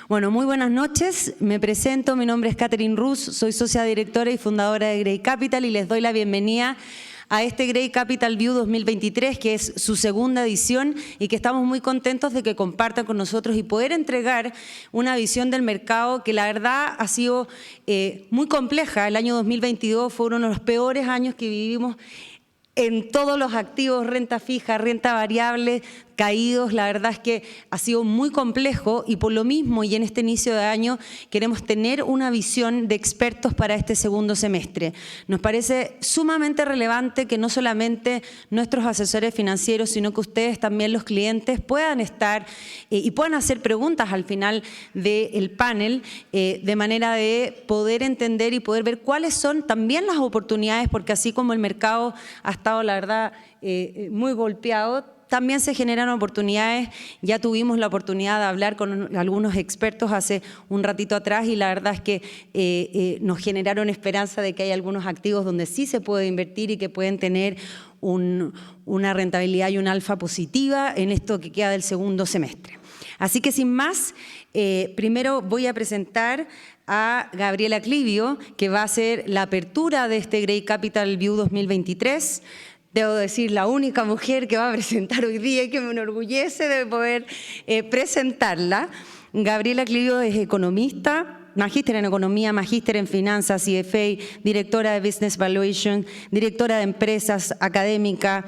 Bueno, muy buenas noches. Me presento, mi nombre es Catherine Rus, soy socia directora y fundadora de Grey Capital y les doy la bienvenida a este Grey Capital View 2023, que es su segunda edición y que estamos muy contentos de que compartan con nosotros y poder entregar una visión del mercado que la verdad ha sido muy compleja. El año 2022 fue uno de los peores años que vivimos en todos los activos, renta fija, renta variable, caídos. La verdad es que ha sido muy complejo y por lo mismo y en este inicio de año queremos tener una visión de expertos para este segundo semestre. Nos parece sumamente relevante que no solamente nuestros asesores financieros, sino que ustedes también los clientes puedan estar y puedan hacer preguntas al final del panel de manera de poder entender y poder ver cuáles son también las oportunidades, porque así como el mercado ha estado, la verdad, muy golpeado, también se generan oportunidades. Ya tuvimos la oportunidad de hablar con algunos expertos hace un ratito atrás y la verdad es que nos generaron esperanza de que hay algunos activos donde sí se puede invertir y que pueden tener una rentabilidad y un alfa positiva en esto que queda del segundo semestre. Así que sin más, primero voy a presentar a Gabriela Clivio, que va a ser la apertura de este Grey Capital View 2023. Debo decir, la única mujer que va a presentar hoy día y que me enorgullece de poder presentarla. Gabriela Clivio es economista, magíster en economía, magíster en finanzas, CFA, directora de Business Valuation, directora de empresas, académica,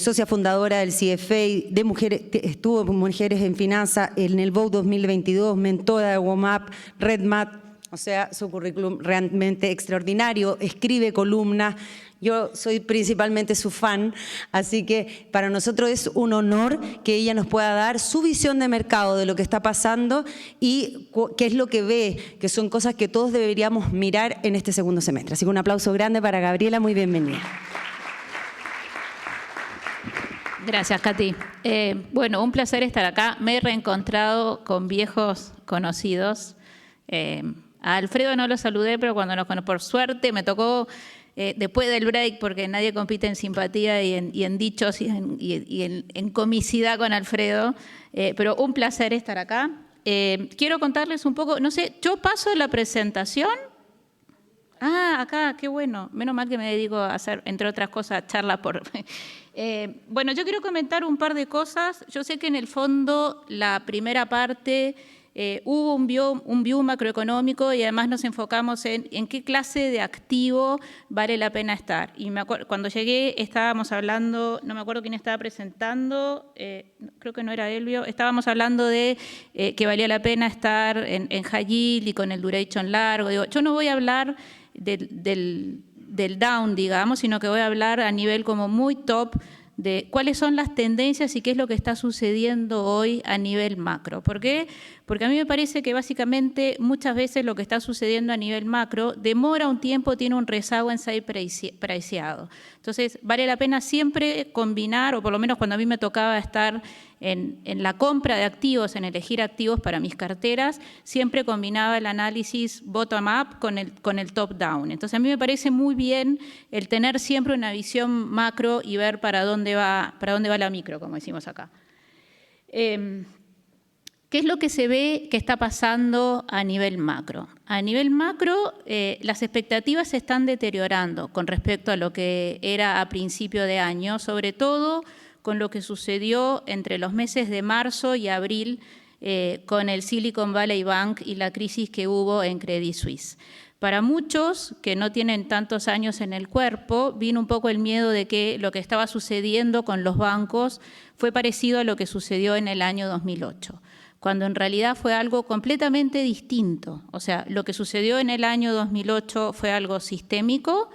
socia fundadora del CFA, de mujeres, estuvo con mujeres en finanzas en el Vogue 2022, mentora de WOMAP, RedMat, o sea, su currículum realmente extraordinario, escribe columnas. Yo soy principalmente su fan, así que para nosotros es un honor que ella nos pueda dar su visión de mercado de lo que está pasando y qué es lo que ve, que son cosas que todos deberíamos mirar en este segundo semestre. Así que un aplauso grande para Gabriela, muy bienvenida. Gracias, Katy. Bueno, un placer estar acá. Me he reencontrado con viejos conocidos. A Alfredo no lo saludé, pero cuando por suerte me tocó después del break, porque nadie compite en simpatía y en dichos y en comicidad con Alfredo, pero un placer estar acá. Quiero contarles un poco, no sé, yo paso la presentación. Acá, qué bueno, menos mal que me dedico a hacer, entre otras cosas, charlas por... Bueno, yo quiero comentar un par de cosas. Yo sé que en el fondo la primera parte... hubo un view macroeconómico y además nos enfocamos en qué clase de activo vale la pena estar. Y me acuerdo, cuando llegué estábamos hablando, no me acuerdo quién estaba presentando, creo que no era Elvio, estábamos hablando de que valía la pena estar en high yield y con el duration largo. Digo, yo no voy a hablar del down, digamos, sino que voy a hablar a nivel como muy top de cuáles son las tendencias y qué es lo que está sucediendo hoy a nivel macro. ¿Por qué? Porque a mí me parece que básicamente muchas veces lo que está sucediendo a nivel macro demora un tiempo, tiene un rezago en ser priceado. Entonces, vale la pena siempre combinar, o por lo menos cuando a mí me tocaba estar en la compra de activos, en elegir activos para mis carteras, siempre combinaba el análisis bottom-up con el top-down. Entonces, a mí me parece muy bien el tener siempre una visión macro y ver para dónde va la micro, como decimos acá. ¿Qué es lo que se ve que está pasando a nivel macro? A nivel macro, las expectativas se están deteriorando con respecto a lo que era a principio de año, sobre todo con lo que sucedió entre los meses de marzo y abril con el Silicon Valley Bank y la crisis que hubo en Credit Suisse. Para muchos que no tienen tantos años en el cuerpo, vino un poco el miedo de que lo que estaba sucediendo con los bancos fue parecido a lo que sucedió en el año 2008. Cuando en realidad fue algo completamente distinto. O sea, lo que sucedió en el año 2008 fue algo sistémico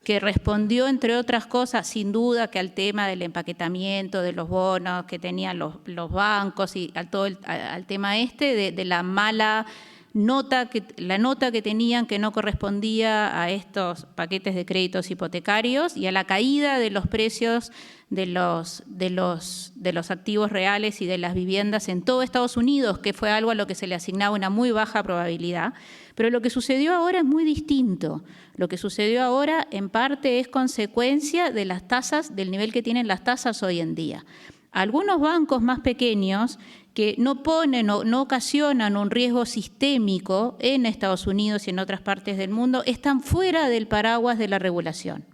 que respondió, entre otras cosas, sin duda, que al tema del empaquetamiento de los bonos que tenían los bancos y al tema de la mala nota que tenían que no correspondía a estos paquetes de créditos hipotecarios y a la caída de los precios de los activos reales y de las viviendas en todo Estados Unidos, que fue algo a lo que se le asignaba una muy baja probabilidad. Pero lo que sucedió ahora es muy distinto. Lo que sucedió ahora, en parte, es consecuencia de las tasas, del nivel que tienen las tasas hoy en día. algunos bancos más pequeños que no ponen o no ocasionan un riesgo sistémico en Estados Unidos y en otras partes del mundo, están fuera del paraguas de la regulación.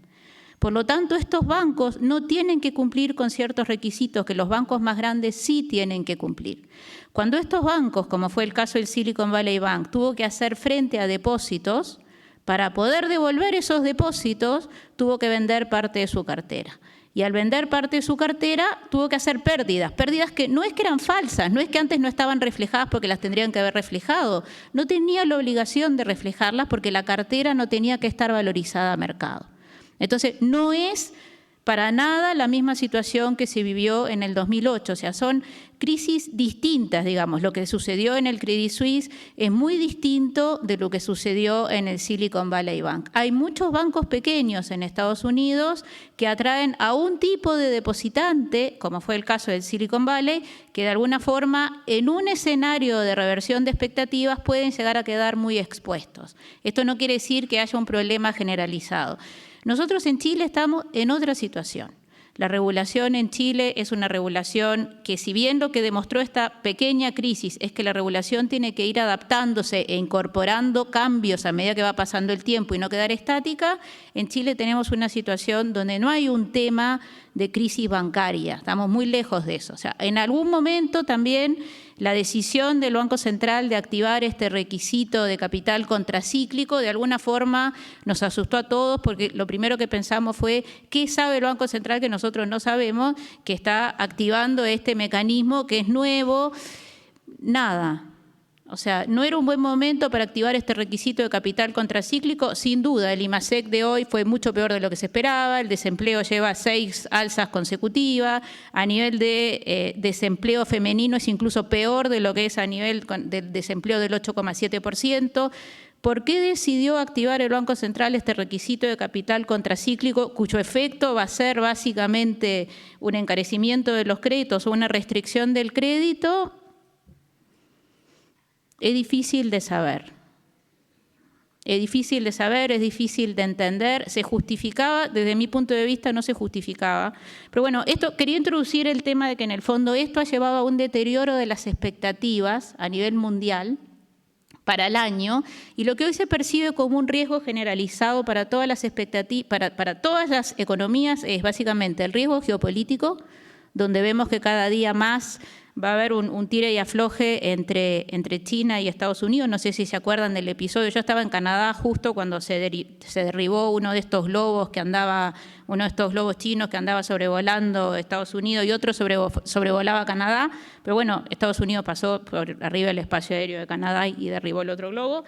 Por lo tanto, estos bancos no tienen que cumplir con ciertos requisitos que los bancos más grandes sí tienen que cumplir. Cuando estos bancos, como fue el caso del Silicon Valley Bank, tuvo que hacer frente a depósitos, para poder devolver esos depósitos, tuvo que vender parte de su cartera. Y al vender parte de su cartera, tuvo que hacer pérdidas que no es que eran falsas, no es que antes no estaban reflejadas porque las tendrían que haber reflejado, no tenía la obligación de reflejarlas porque la cartera no tenía que estar valorizada a mercado. Entonces, no es para nada la misma situación que se vivió en el 2008, o sea, son crisis distintas, digamos. Lo que sucedió en el Credit Suisse es muy distinto de lo que sucedió en el Silicon Valley Bank. Hay muchos bancos pequeños en Estados Unidos que atraen a un tipo de depositante, como fue el caso del Silicon Valley, que de alguna forma en un escenario de reversión de expectativas pueden llegar a quedar muy expuestos. Esto no quiere decir que haya un problema generalizado. Nosotros en Chile estamos en otra situación. La regulación en Chile es una regulación que, si bien lo que demostró esta pequeña crisis es que la regulación tiene que ir adaptándose e incorporando cambios a medida que va pasando el tiempo y no quedar estática, en Chile tenemos una situación donde no hay un tema de crisis bancaria, estamos muy lejos de eso. O sea, en algún momento también la decisión del Banco Central de activar este requisito de capital contracíclico de alguna forma nos asustó a todos porque lo primero que pensamos fue ¿qué sabe el Banco Central que nosotros no sabemos que está activando este mecanismo que es nuevo? Nada. O sea, no era un buen momento para activar este requisito de capital contracíclico. Sin duda, el IMASEC de hoy fue mucho peor de lo que se esperaba. El desempleo lleva 6 alzas consecutivas. A nivel de desempleo femenino es incluso peor de lo que es a nivel del desempleo del 8,7%. ¿Por qué decidió activar el Banco Central este requisito de capital contracíclico, cuyo efecto va a ser básicamente un encarecimiento de los créditos o una restricción del crédito? Es difícil de saber. Es difícil de saber, es difícil de entender. Se justificaba, desde mi punto de vista no se justificaba. Pero bueno, quería introducir el tema de que en el fondo esto ha llevado a un deterioro de las expectativas a nivel mundial para el año, y lo que hoy se percibe como un riesgo generalizado para todas las expectativas, para todas las economías, es básicamente el riesgo geopolítico, donde vemos que cada día más va a haber un tire y afloje entre China y Estados Unidos. No sé si se acuerdan del episodio. Yo estaba en Canadá justo cuando se derribó uno de estos globos chinos que andaba sobrevolando Estados Unidos y otro sobrevolaba Canadá. Pero bueno, Estados Unidos pasó por arriba del espacio aéreo de Canadá y derribó el otro globo.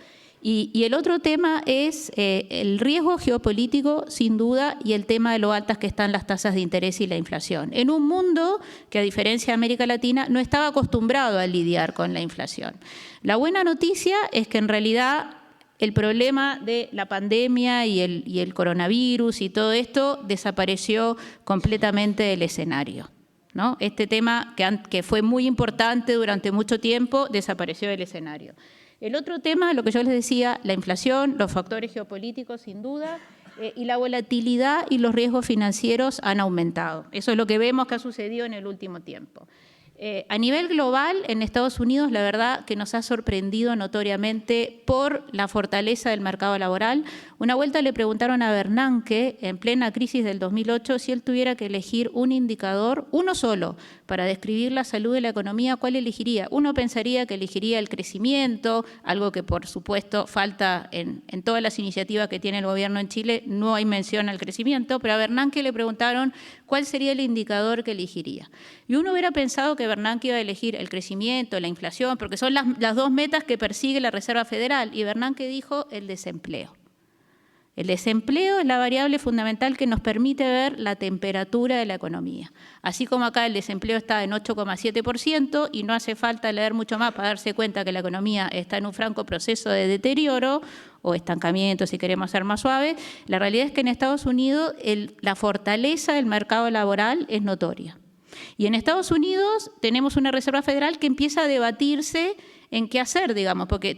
Y el otro tema es el riesgo geopolítico, sin duda, y el tema de lo altas que están las tasas de interés y la inflación. En un mundo que, a diferencia de América Latina, no estaba acostumbrado a lidiar con la inflación. La buena noticia es que, en realidad, el problema de la pandemia y el coronavirus y todo esto desapareció completamente del escenario, ¿no? Este tema que fue muy importante durante mucho tiempo desapareció del escenario. El otro tema, lo que yo les decía, la inflación, los factores geopolíticos, sin duda, y la volatilidad y los riesgos financieros han aumentado. Eso es lo que vemos que ha sucedido en el último tiempo. A nivel global, en Estados Unidos, la verdad que nos ha sorprendido notoriamente por la fortaleza del mercado laboral. Una vuelta le preguntaron a Bernanke, en plena crisis del 2008, si él tuviera que elegir un indicador, uno solo, para describir la salud de la economía, ¿cuál elegiría? Uno pensaría que elegiría el crecimiento, algo que por supuesto falta en todas las iniciativas que tiene el gobierno en Chile, no hay mención al crecimiento, pero a Bernanke le preguntaron cuál sería el indicador que elegiría. Y uno hubiera pensado que Bernanke iba a elegir el crecimiento, la inflación, porque son las dos metas que persigue la Reserva Federal, y Bernanke dijo el desempleo. El desempleo es la variable fundamental que nos permite ver la temperatura de la economía. Así como acá el desempleo está en 8,7% y no hace falta leer mucho más para darse cuenta que la economía está en un franco proceso de deterioro o estancamiento, si queremos ser más suaves, la realidad es que en Estados Unidos la fortaleza del mercado laboral es notoria. Y en Estados Unidos tenemos una Reserva Federal que empieza a debatirse en qué hacer, digamos, porque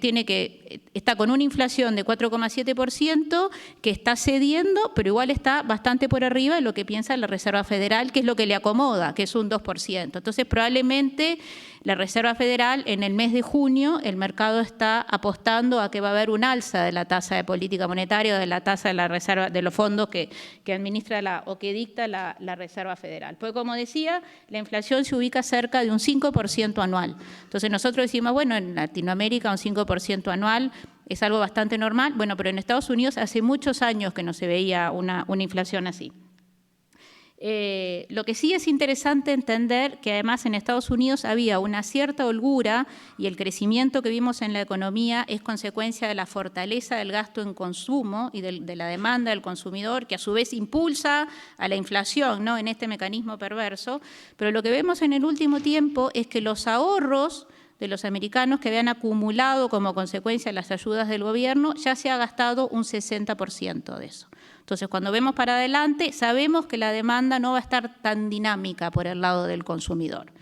está con una inflación de 4,7% que está cediendo, pero igual está bastante por arriba de lo que piensa la Reserva Federal, que es lo que le acomoda, que es un 2%. Entonces, probablemente la Reserva Federal, en el mes de junio, el mercado está apostando a que va a haber un alza de la tasa de política monetaria o de la tasa de la reserva, de los fondos que administra o que dicta la Reserva Federal. Pues como decía, la inflación se ubica cerca de un 5% anual. Entonces nosotros decimos, bueno, en Latinoamérica un 5% anual es algo bastante normal. Bueno, pero en Estados Unidos hace muchos años que no se veía una inflación así. Lo que sí es interesante entender que además en Estados Unidos había una cierta holgura y el crecimiento que vimos en la economía es consecuencia de la fortaleza del gasto en consumo y de la demanda del consumidor, que a su vez impulsa a la inflación, ¿no?, en este mecanismo perverso. Pero lo que vemos en el último tiempo es que los ahorros de los americanos que habían acumulado como consecuencia de las ayudas del gobierno, ya se ha gastado un 60% de eso. Entonces, cuando vemos para adelante, sabemos que la demanda no va a estar tan dinámica por el lado del consumidor.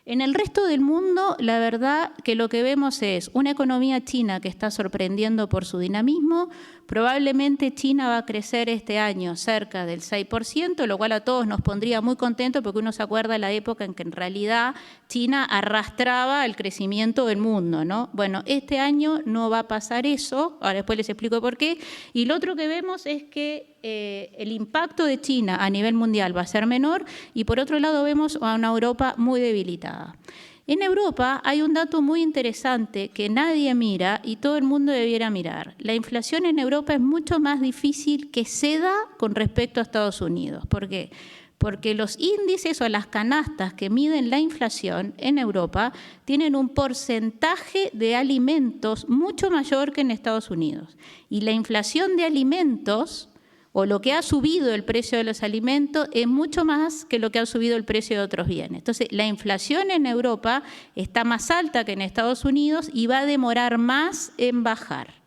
En el resto del mundo, la verdad que lo que vemos es una economía china que está sorprendiendo por su dinamismo. Probablemente China va a crecer este año cerca del 6%, lo cual a todos nos pondría muy contentos porque uno se acuerda de la época en que en realidad China arrastraba el crecimiento del mundo, ¿no? Bueno, este año no va a pasar eso, ahora después les explico por qué. Y lo otro que vemos es que el impacto de China a nivel mundial va a ser menor y por otro lado vemos a una Europa muy debilitada. En Europa hay un dato muy interesante que nadie mira y todo el mundo debiera mirar. La inflación en Europa es mucho más difícil que ceda con respecto a Estados Unidos. ¿Por qué? Porque los índices o las canastas que miden la inflación en Europa tienen un porcentaje de alimentos mucho mayor que en Estados Unidos. Y la inflación de alimentos, o lo que ha subido el precio de los alimentos, es mucho más que lo que ha subido el precio de otros bienes. Entonces, la inflación en Europa está más alta que en Estados Unidos y va a demorar más en bajar.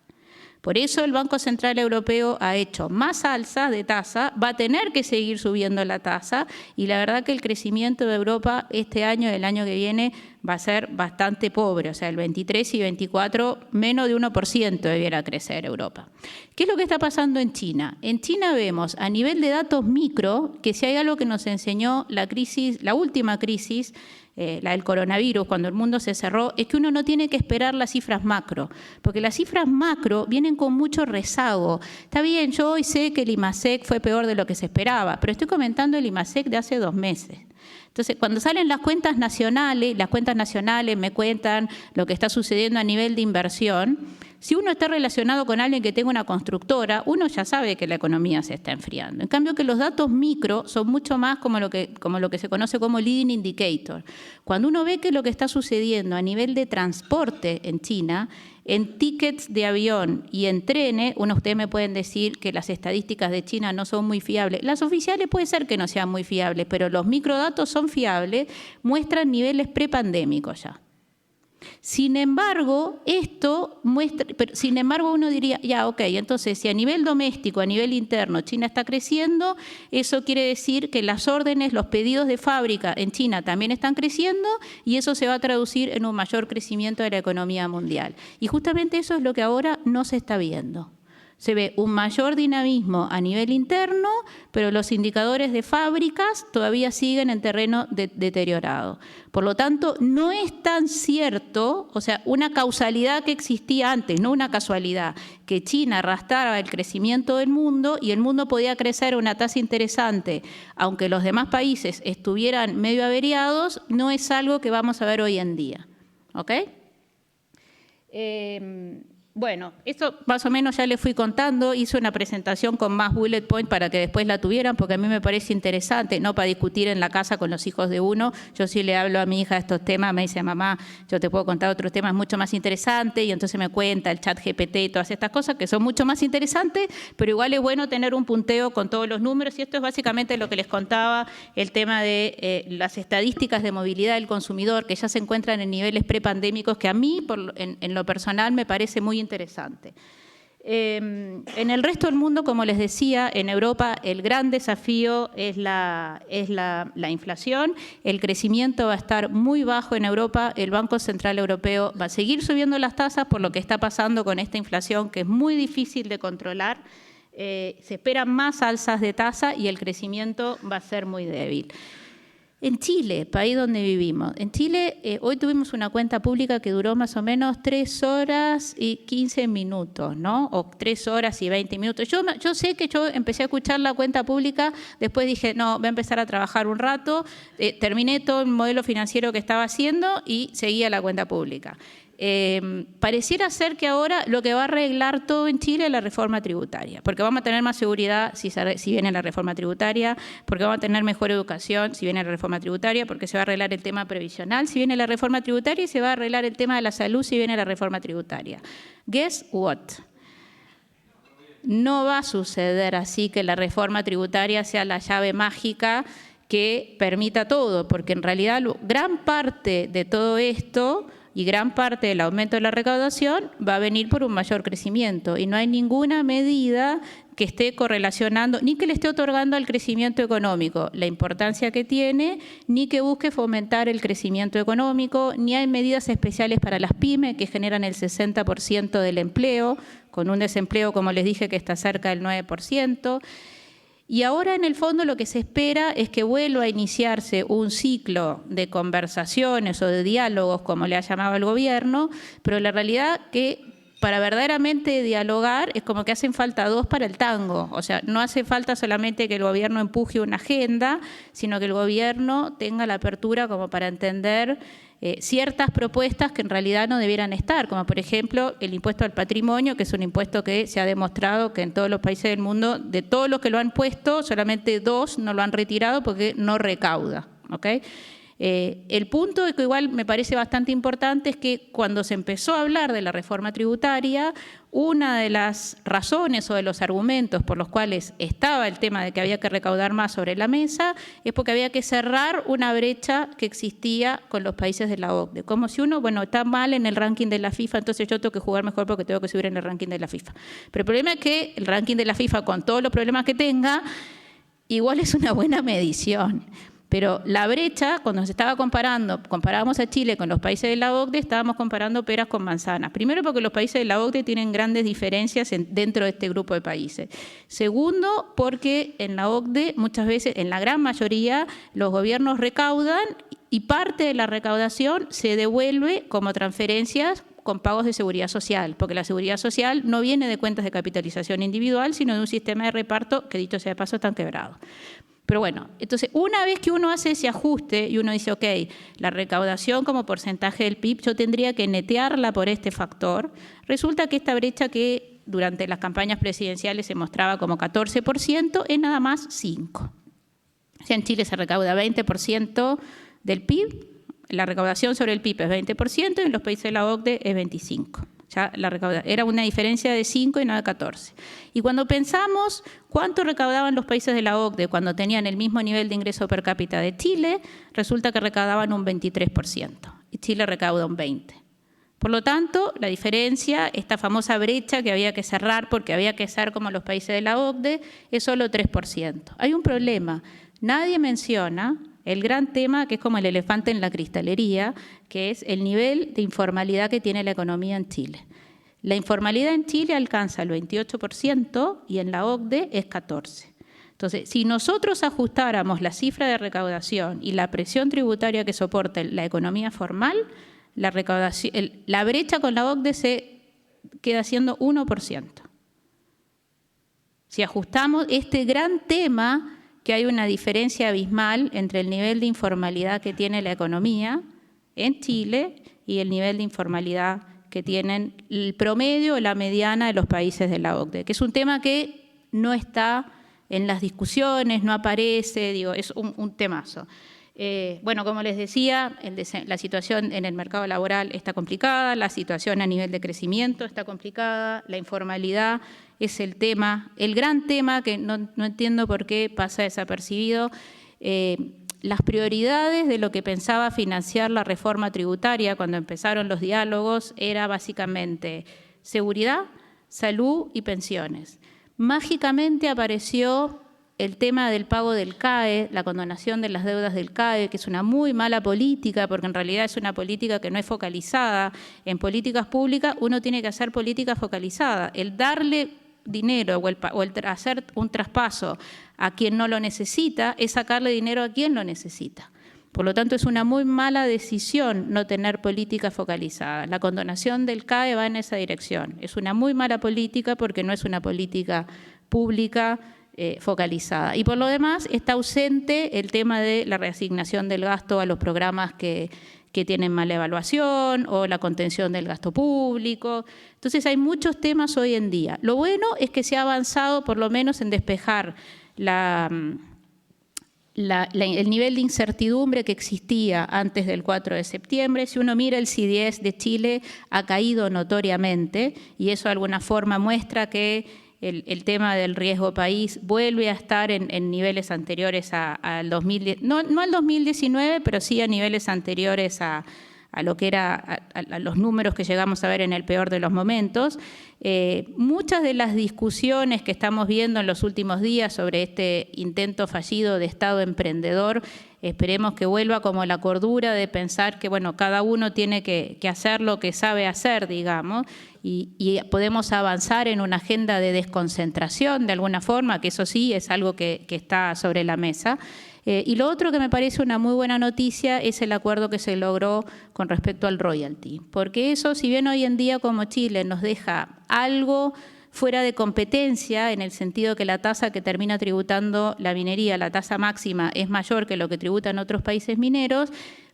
Por eso el Banco Central Europeo ha hecho más alzas de tasa, va a tener que seguir subiendo la tasa y la verdad que el crecimiento de Europa este año y el año que viene va a ser bastante pobre, o sea, el 23 y 24, menos de 1% debiera crecer Europa. ¿Qué es lo que está pasando en China? En China vemos a nivel de datos micro que si hay algo que nos enseñó la última crisis, la del coronavirus, cuando el mundo se cerró, es que uno no tiene que esperar las cifras macro, porque las cifras macro vienen con mucho rezago. Está bien, yo hoy sé que el IMASEC fue peor de lo que se esperaba, pero estoy comentando el IMASEC de hace 2 meses. Entonces, cuando salen las cuentas nacionales me cuentan lo que está sucediendo a nivel de inversión. Si uno está relacionado con alguien que tenga una constructora, uno ya sabe que la economía se está enfriando. En cambio, que los datos micro son mucho más como lo que se conoce como leading indicator. Cuando uno ve que lo que está sucediendo a nivel de transporte en China, en tickets de avión y en trenes, ustedes me pueden decir que las estadísticas de China no son muy fiables. Las oficiales puede ser que no sean muy fiables, pero los microdatos son fiables, muestran niveles prepandémicos ya. Sin embargo, uno diría, ya, ok, entonces si a nivel doméstico, a nivel interno, China está creciendo, eso quiere decir que las órdenes, los pedidos de fábrica en China también están creciendo y eso se va a traducir en un mayor crecimiento de la economía mundial. Y justamente eso es lo que ahora no se está viendo. Se ve un mayor dinamismo a nivel interno, pero los indicadores de fábricas todavía siguen en terreno deteriorado. Por lo tanto, no es tan cierto, o sea, una causalidad que existía antes, no una casualidad, que China arrastraba el crecimiento del mundo y el mundo podía crecer a una tasa interesante, aunque los demás países estuvieran medio averiados, no es algo que vamos a ver hoy en día. ¿Ok? Bueno, esto más o menos ya les fui contando, hice una presentación con más bullet point para que después la tuvieran, porque a mí me parece interesante, no para discutir en la casa con los hijos de uno. Yo sí le hablo a mi hija de estos temas, me dice, mamá, yo te puedo contar otros temas mucho más interesantes, y entonces me cuenta el chat GPT y todas estas cosas que son mucho más interesantes, pero igual es bueno tener un punteo con todos los números, y esto es básicamente lo que les contaba, el tema de las estadísticas de movilidad del consumidor, que ya se encuentran en niveles prepandémicos, que a mí, en lo personal, me parece muy interesante. En el resto del mundo, como les decía, en Europa el gran desafío es la inflación. El crecimiento va a estar muy bajo en Europa. El Banco Central Europeo va a seguir subiendo las tasas por lo que está pasando con esta inflación, que es muy difícil de controlar. Se esperan más alzas de tasa y el crecimiento va a ser muy débil. En Chile, país donde vivimos, en Chile hoy tuvimos una cuenta pública que duró más o menos 3 horas y 15 minutos, ¿no? O 3 horas y 20 minutos. Yo sé que yo empecé a escuchar la cuenta pública, después dije, no, voy a empezar a trabajar un rato, terminé todo el modelo financiero que estaba haciendo y seguía la cuenta pública. Pareciera ser que ahora lo que va a arreglar todo en Chile es la reforma tributaria, porque vamos a tener más seguridad si viene la reforma tributaria, porque vamos a tener mejor educación si viene la reforma tributaria, porque se va a arreglar el tema previsional si viene la reforma tributaria y se va a arreglar el tema de la salud si viene la reforma tributaria. Guess what? No va a suceder así que la reforma tributaria sea la llave mágica que permita todo, porque en realidad gran parte de todo esto y gran parte del aumento de la recaudación va a venir por un mayor crecimiento y no hay ninguna medida que esté correlacionando, ni que le esté otorgando al crecimiento económico la importancia que tiene, ni que busque fomentar el crecimiento económico, ni hay medidas especiales para las pymes que generan el 60% del empleo, con un desempleo, como les dije, que está cerca del 9%. Y ahora, en el fondo, lo que se espera es que vuelva a iniciarse un ciclo de conversaciones o de diálogos, como le ha llamado el gobierno, pero la realidad que para verdaderamente dialogar es como que hacen falta 2 para el tango. O sea, no hace falta solamente que el gobierno empuje una agenda, sino que el gobierno tenga la apertura como para entender ciertas propuestas que en realidad no debieran estar, como por ejemplo el impuesto al patrimonio, que es un impuesto que se ha demostrado que en todos los países del mundo, de todos los que lo han puesto, solamente 2 no lo han retirado porque no recauda, ¿okay? El punto que igual me parece bastante importante es que cuando se empezó a hablar de la reforma tributaria, una de las razones o de los argumentos por los cuales estaba el tema de que había que recaudar más sobre la mesa es porque había que cerrar una brecha que existía con los países de la OCDE. Como si uno, bueno, está mal en el ranking de la FIFA, entonces yo tengo que jugar mejor porque tengo que subir en el ranking de la FIFA. Pero el problema es que el ranking de la FIFA, con todos los problemas que tenga, igual es una buena medición. Pero la brecha, cuando se estaba comparábamos a Chile con los países de la OCDE, estábamos comparando peras con manzanas. Primero, porque los países de la OCDE tienen grandes diferencias dentro de este grupo de países. Segundo, porque en la OCDE muchas veces, en la gran mayoría, los gobiernos recaudan y parte de la recaudación se devuelve como transferencias con pagos de seguridad social, porque la seguridad social no viene de cuentas de capitalización individual, sino de un sistema de reparto que, dicho sea de paso, están quebrados. Pero bueno, entonces una vez que uno hace ese ajuste y uno dice, ok, la recaudación como porcentaje del PIB, yo tendría que netearla por este factor, resulta que esta brecha que durante las campañas presidenciales se mostraba como 14% es nada más 5%. O sea, en Chile se recauda 20% del PIB, la recaudación sobre el PIB es 20% y en los países de la OCDE es 25%. Ya era una diferencia de 5 y no de 14. Y cuando pensamos cuánto recaudaban los países de la OCDE cuando tenían el mismo nivel de ingreso per cápita de Chile, resulta que recaudaban un 23% y Chile recauda un 20%. Por lo tanto, la diferencia, esta famosa brecha que había que cerrar porque había que ser como los países de la OCDE, es solo 3%. Hay un problema. Nadie menciona el gran tema que es como el elefante en la cristalería, que es el nivel de informalidad que tiene la economía en Chile. La informalidad en Chile alcanza el 28% y en la OCDE es 14%. Entonces, si nosotros ajustáramos la cifra de recaudación y la presión tributaria que soporta la economía formal, la brecha con la OCDE se queda siendo 1%. Si ajustamos este gran tema, que hay una diferencia abismal entre el nivel de informalidad que tiene la economía en Chile y el nivel de informalidad que tienen el promedio o la mediana de los países de la OCDE, que es un tema que no está en las discusiones, no aparece, digo, es un temazo. Bueno, como les decía, la situación en el mercado laboral está complicada, la situación a nivel de crecimiento está complicada, la informalidad es el tema, el gran tema que no entiendo por qué pasa desapercibido. Las prioridades de lo que pensaba financiar la reforma tributaria cuando empezaron los diálogos era básicamente seguridad, salud y pensiones. Mágicamente apareció el tema del pago del CAE, la condonación de las deudas del CAE, que es una muy mala política, porque en realidad es una política que no es focalizada. En políticas públicas uno tiene que hacer política focalizada. El darle dinero o el hacer un traspaso a quien no lo necesita es sacarle dinero a quien lo necesita. Por lo tanto, es una muy mala decisión no tener política focalizada. La condonación del CAE va en esa dirección. Es una muy mala política porque no es una política pública focalizada. Y por lo demás, está ausente el tema de la reasignación del gasto a los programas que tienen mala evaluación o la contención del gasto público. Entonces, hay muchos temas hoy en día. Lo bueno es que se ha avanzado por lo menos en despejar el nivel de incertidumbre que existía antes del 4 de septiembre. Si uno mira el CDS de Chile, ha caído notoriamente y eso de alguna forma muestra que el tema del riesgo país vuelve a estar en niveles anteriores al 2010, no al 2019, pero sí a niveles anteriores a lo que era a los números que llegamos a ver en el peor de los momentos. Muchas de las discusiones que estamos viendo en los últimos días sobre este intento fallido de Estado emprendedor, esperemos que vuelva como la cordura de pensar que, bueno, cada uno tiene que hacer lo que sabe hacer, digamos, y podemos avanzar en una agenda de desconcentración de alguna forma, que eso sí es algo que está sobre la mesa. Y lo otro que me parece una muy buena noticia es el acuerdo que se logró con respecto al royalty, porque eso, si bien hoy en día como Chile nos deja algo fuera de competencia, en el sentido que la tasa que termina tributando la minería, la tasa máxima, es mayor que lo que tributan otros países mineros.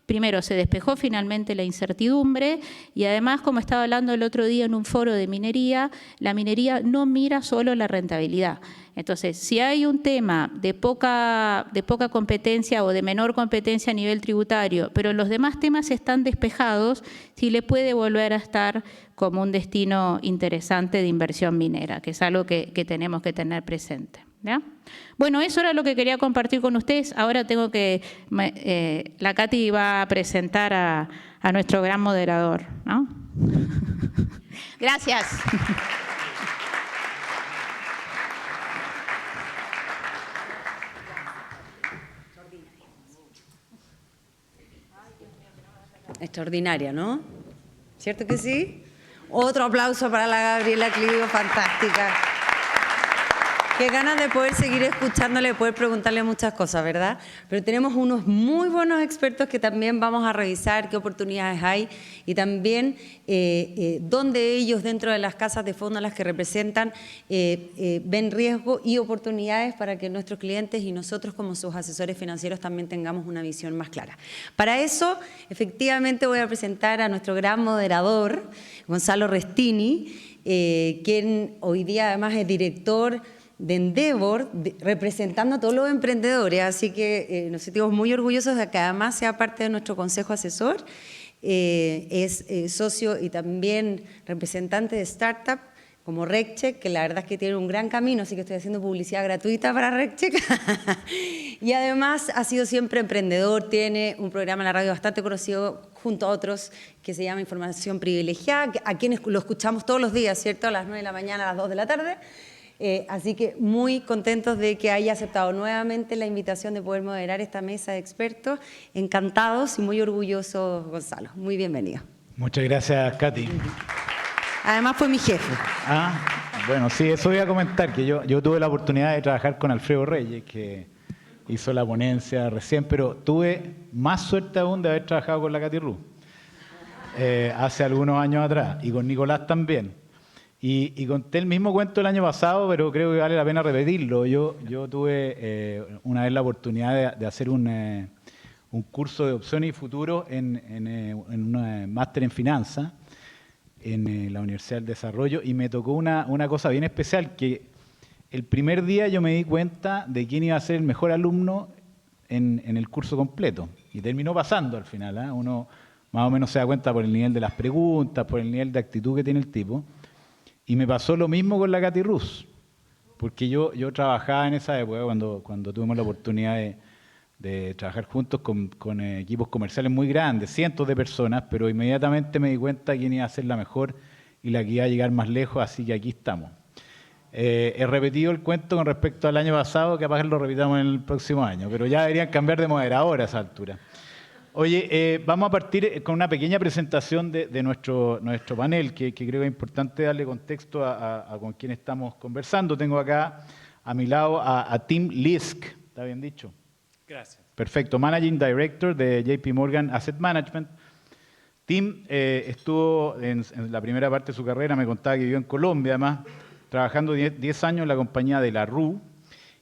Primero, se despejó finalmente la incertidumbre y además, como estaba hablando el otro día en un foro de minería, la minería no mira solo la rentabilidad. Entonces, si hay un tema de poca competencia o de menor competencia a nivel tributario, pero los demás temas están despejados, Chile puede volver a estar como un destino interesante de inversión minera, que es algo que tenemos que tener presente. ¿Ya? Bueno, eso era lo que quería compartir con ustedes. Ahora tengo que... la Katy va a presentar a nuestro gran moderador, ¿no? Gracias. Extraordinaria, ¿no? ¿Cierto que sí? Otro aplauso para la Gabriela Clivio, fantástica. Qué ganas de poder seguir escuchándole, de poder preguntarle muchas cosas, ¿verdad? Pero tenemos unos muy buenos expertos que también vamos a revisar qué oportunidades hay y también dónde ellos dentro de las casas de fondo a las que representan ven riesgo y oportunidades para que nuestros clientes y nosotros como sus asesores financieros también tengamos una visión más clara. Para eso, efectivamente, voy a presentar a nuestro gran moderador, Gonzalo Restini, quien hoy día además es director de Endeavor, representando a todos los emprendedores, así que nos sentimos muy orgullosos de que además sea parte de nuestro consejo asesor, es socio y también representante de startup como RegCheck, que la verdad es que tiene un gran camino, así que estoy haciendo publicidad gratuita para RegCheck. Y además ha sido siempre emprendedor, tiene un programa en la radio bastante conocido junto a otros que se llama Información Privilegiada, a quienes lo escuchamos todos los días, ¿cierto? A las 9 de la mañana, a las 2 de la tarde. Así que muy contentos de que haya aceptado nuevamente la invitación de poder moderar esta mesa de expertos. Encantados y muy orgullosos, Gonzalo. Muy bienvenido. Muchas gracias, Katy. Además fue mi jefe. Bueno, sí, eso voy a comentar, que yo tuve la oportunidad de trabajar con Alfredo Reyes, que hizo la ponencia recién, pero tuve más suerte aún de haber trabajado con la Katy Ruz hace algunos años atrás, y con Nicolás también. Y conté el mismo cuento el año pasado, pero creo que vale la pena repetirlo. Yo tuve una vez la oportunidad de hacer un curso de opciones y futuros en un máster en finanzas en la Universidad del Desarrollo, y me tocó una cosa bien especial, que el primer día yo me di cuenta de quién iba a ser el mejor alumno en el curso completo, y terminó pasando al final, ¿eh? Uno más o menos se da cuenta por el nivel de las preguntas, por el nivel de actitud que tiene el tipo. Y me pasó lo mismo con la Katy Ruz, porque yo trabajaba en esa época, cuando tuvimos la oportunidad de trabajar juntos con equipos comerciales muy grandes, cientos de personas, pero inmediatamente me di cuenta quién iba a ser la mejor y la que va a llegar más lejos, así que aquí estamos. He repetido el cuento con respecto al año pasado, que capaz lo repitamos en el próximo año, pero ya deberían cambiar de moderador a esa altura. Oye, vamos a partir con una pequeña presentación de nuestro panel, que creo que es importante darle contexto a con quién estamos conversando. Tengo acá a mi lado a Tim Lisk, ¿está bien dicho? Gracias. Perfecto, Managing Director de JP Morgan Asset Management. Tim estuvo en la primera parte de su carrera, me contaba que vivió en Colombia, además, trabajando 10 años en la compañía de la RU,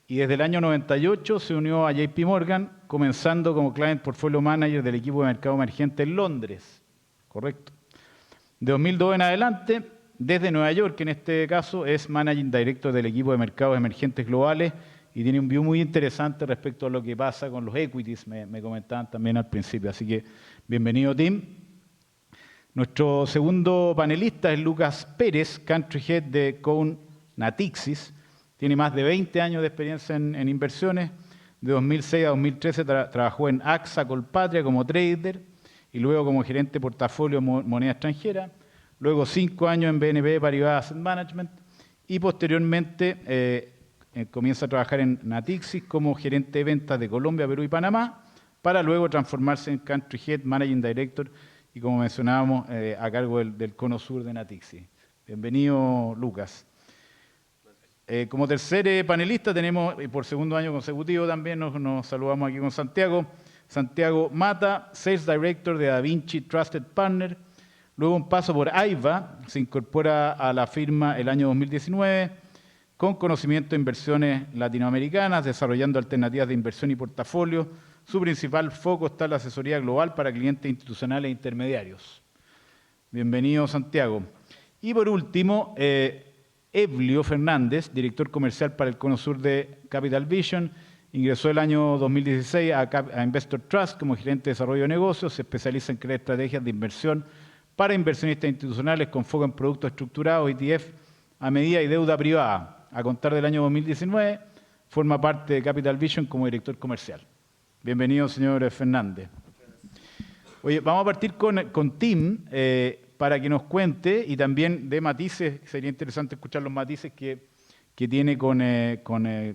y desde el año 98 se unió a JP Morgan, comenzando como Client Portfolio Manager del equipo de mercado emergente en Londres. Correcto. De 2002 en adelante, desde Nueva York, en este caso, es Managing Director del equipo de mercados emergentes globales y tiene un view muy interesante respecto a lo que pasa con los equities, me comentaban también al principio. Así que, bienvenido, Tim. Nuestro segundo panelista es Lucas Pérez, Country Head de Cowen Natixis. Tiene más de 20 años de experiencia en inversiones. De 2006 a 2013 trabajó en AXA Colpatria como trader y luego como gerente de portafolio moneda extranjera. Luego 5 años en BNP Paribas Asset Management y posteriormente comienza a trabajar en Natixis como gerente de ventas de Colombia, Perú y Panamá, para luego transformarse en Country Head, Managing Director y, como mencionábamos, a cargo del cono sur de Natixis. Bienvenido, Lucas. Como tercer panelista tenemos, y por segundo año consecutivo también nos saludamos aquí con Santiago. Santiago Mata, Sales Director de Da Vinci Trusted Partner. Luego un paso por AIVA, se incorpora a la firma el año 2019 con conocimiento de inversiones latinoamericanas, desarrollando alternativas de inversión y portafolio. Su principal foco está en la asesoría global para clientes institucionales e intermediarios. Bienvenido, Santiago. Y por último, Evlio Fernández, director comercial para el cono sur de Capital Vision, ingresó el año 2016 a Investor Trust como gerente de desarrollo de negocios, se especializa en crear estrategias de inversión para inversionistas institucionales con foco en productos estructurados, ETF, a medida y deuda privada. A contar del año 2019, forma parte de Capital Vision como director comercial. Bienvenido, señor Fernández. Oye, vamos a partir con Tim, para que nos cuente y también de matices, sería interesante escuchar los matices que tiene con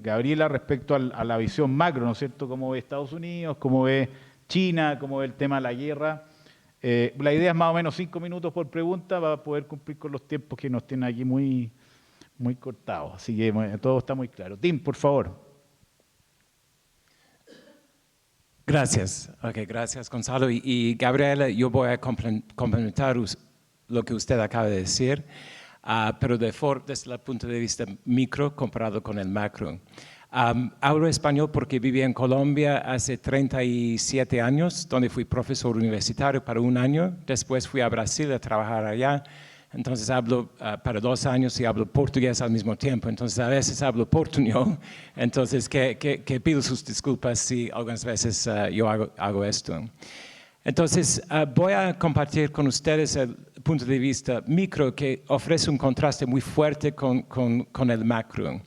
Gabriela respecto a la visión macro, ¿no es cierto? Cómo ve Estados Unidos, cómo ve China, cómo ve el tema de la guerra. La idea es más o menos 5 minutos por pregunta para poder cumplir con los tiempos que nos tienen aquí muy cortados. Así que todo está muy claro. Tim, por favor. Gracias. Okay, gracias, Gonzalo. Y Gabriela, yo voy a complementar lo que usted acaba de decir, pero desde el punto de vista micro comparado con el macro. Hablo español porque viví en Colombia hace 37 años, donde fui profesor universitario para 1 año. Después fui a Brasil a trabajar allá. Entonces hablo para 2 años y hablo portugués al mismo tiempo. Entonces a veces hablo portuñol. Entonces que pido sus disculpas si algunas veces yo hago esto. Entonces voy a compartir con ustedes el punto de vista micro que ofrece un contraste muy fuerte con el macro.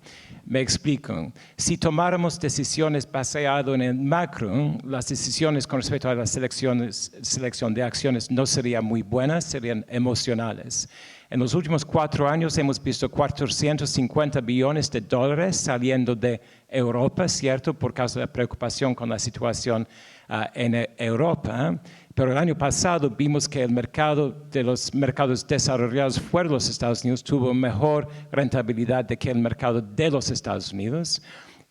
Me explico. Si tomáramos decisiones basadas en el macro, las decisiones con respecto a la selección de acciones no serían muy buenas, serían emocionales. En los últimos 4 años hemos visto 450 billones de dólares saliendo de Europa, ¿cierto? Por causa de la preocupación con la situación en Europa. Pero el año pasado vimos que el mercado de los mercados desarrollados fuera de los Estados Unidos tuvo mejor rentabilidad que el mercado de los Estados Unidos.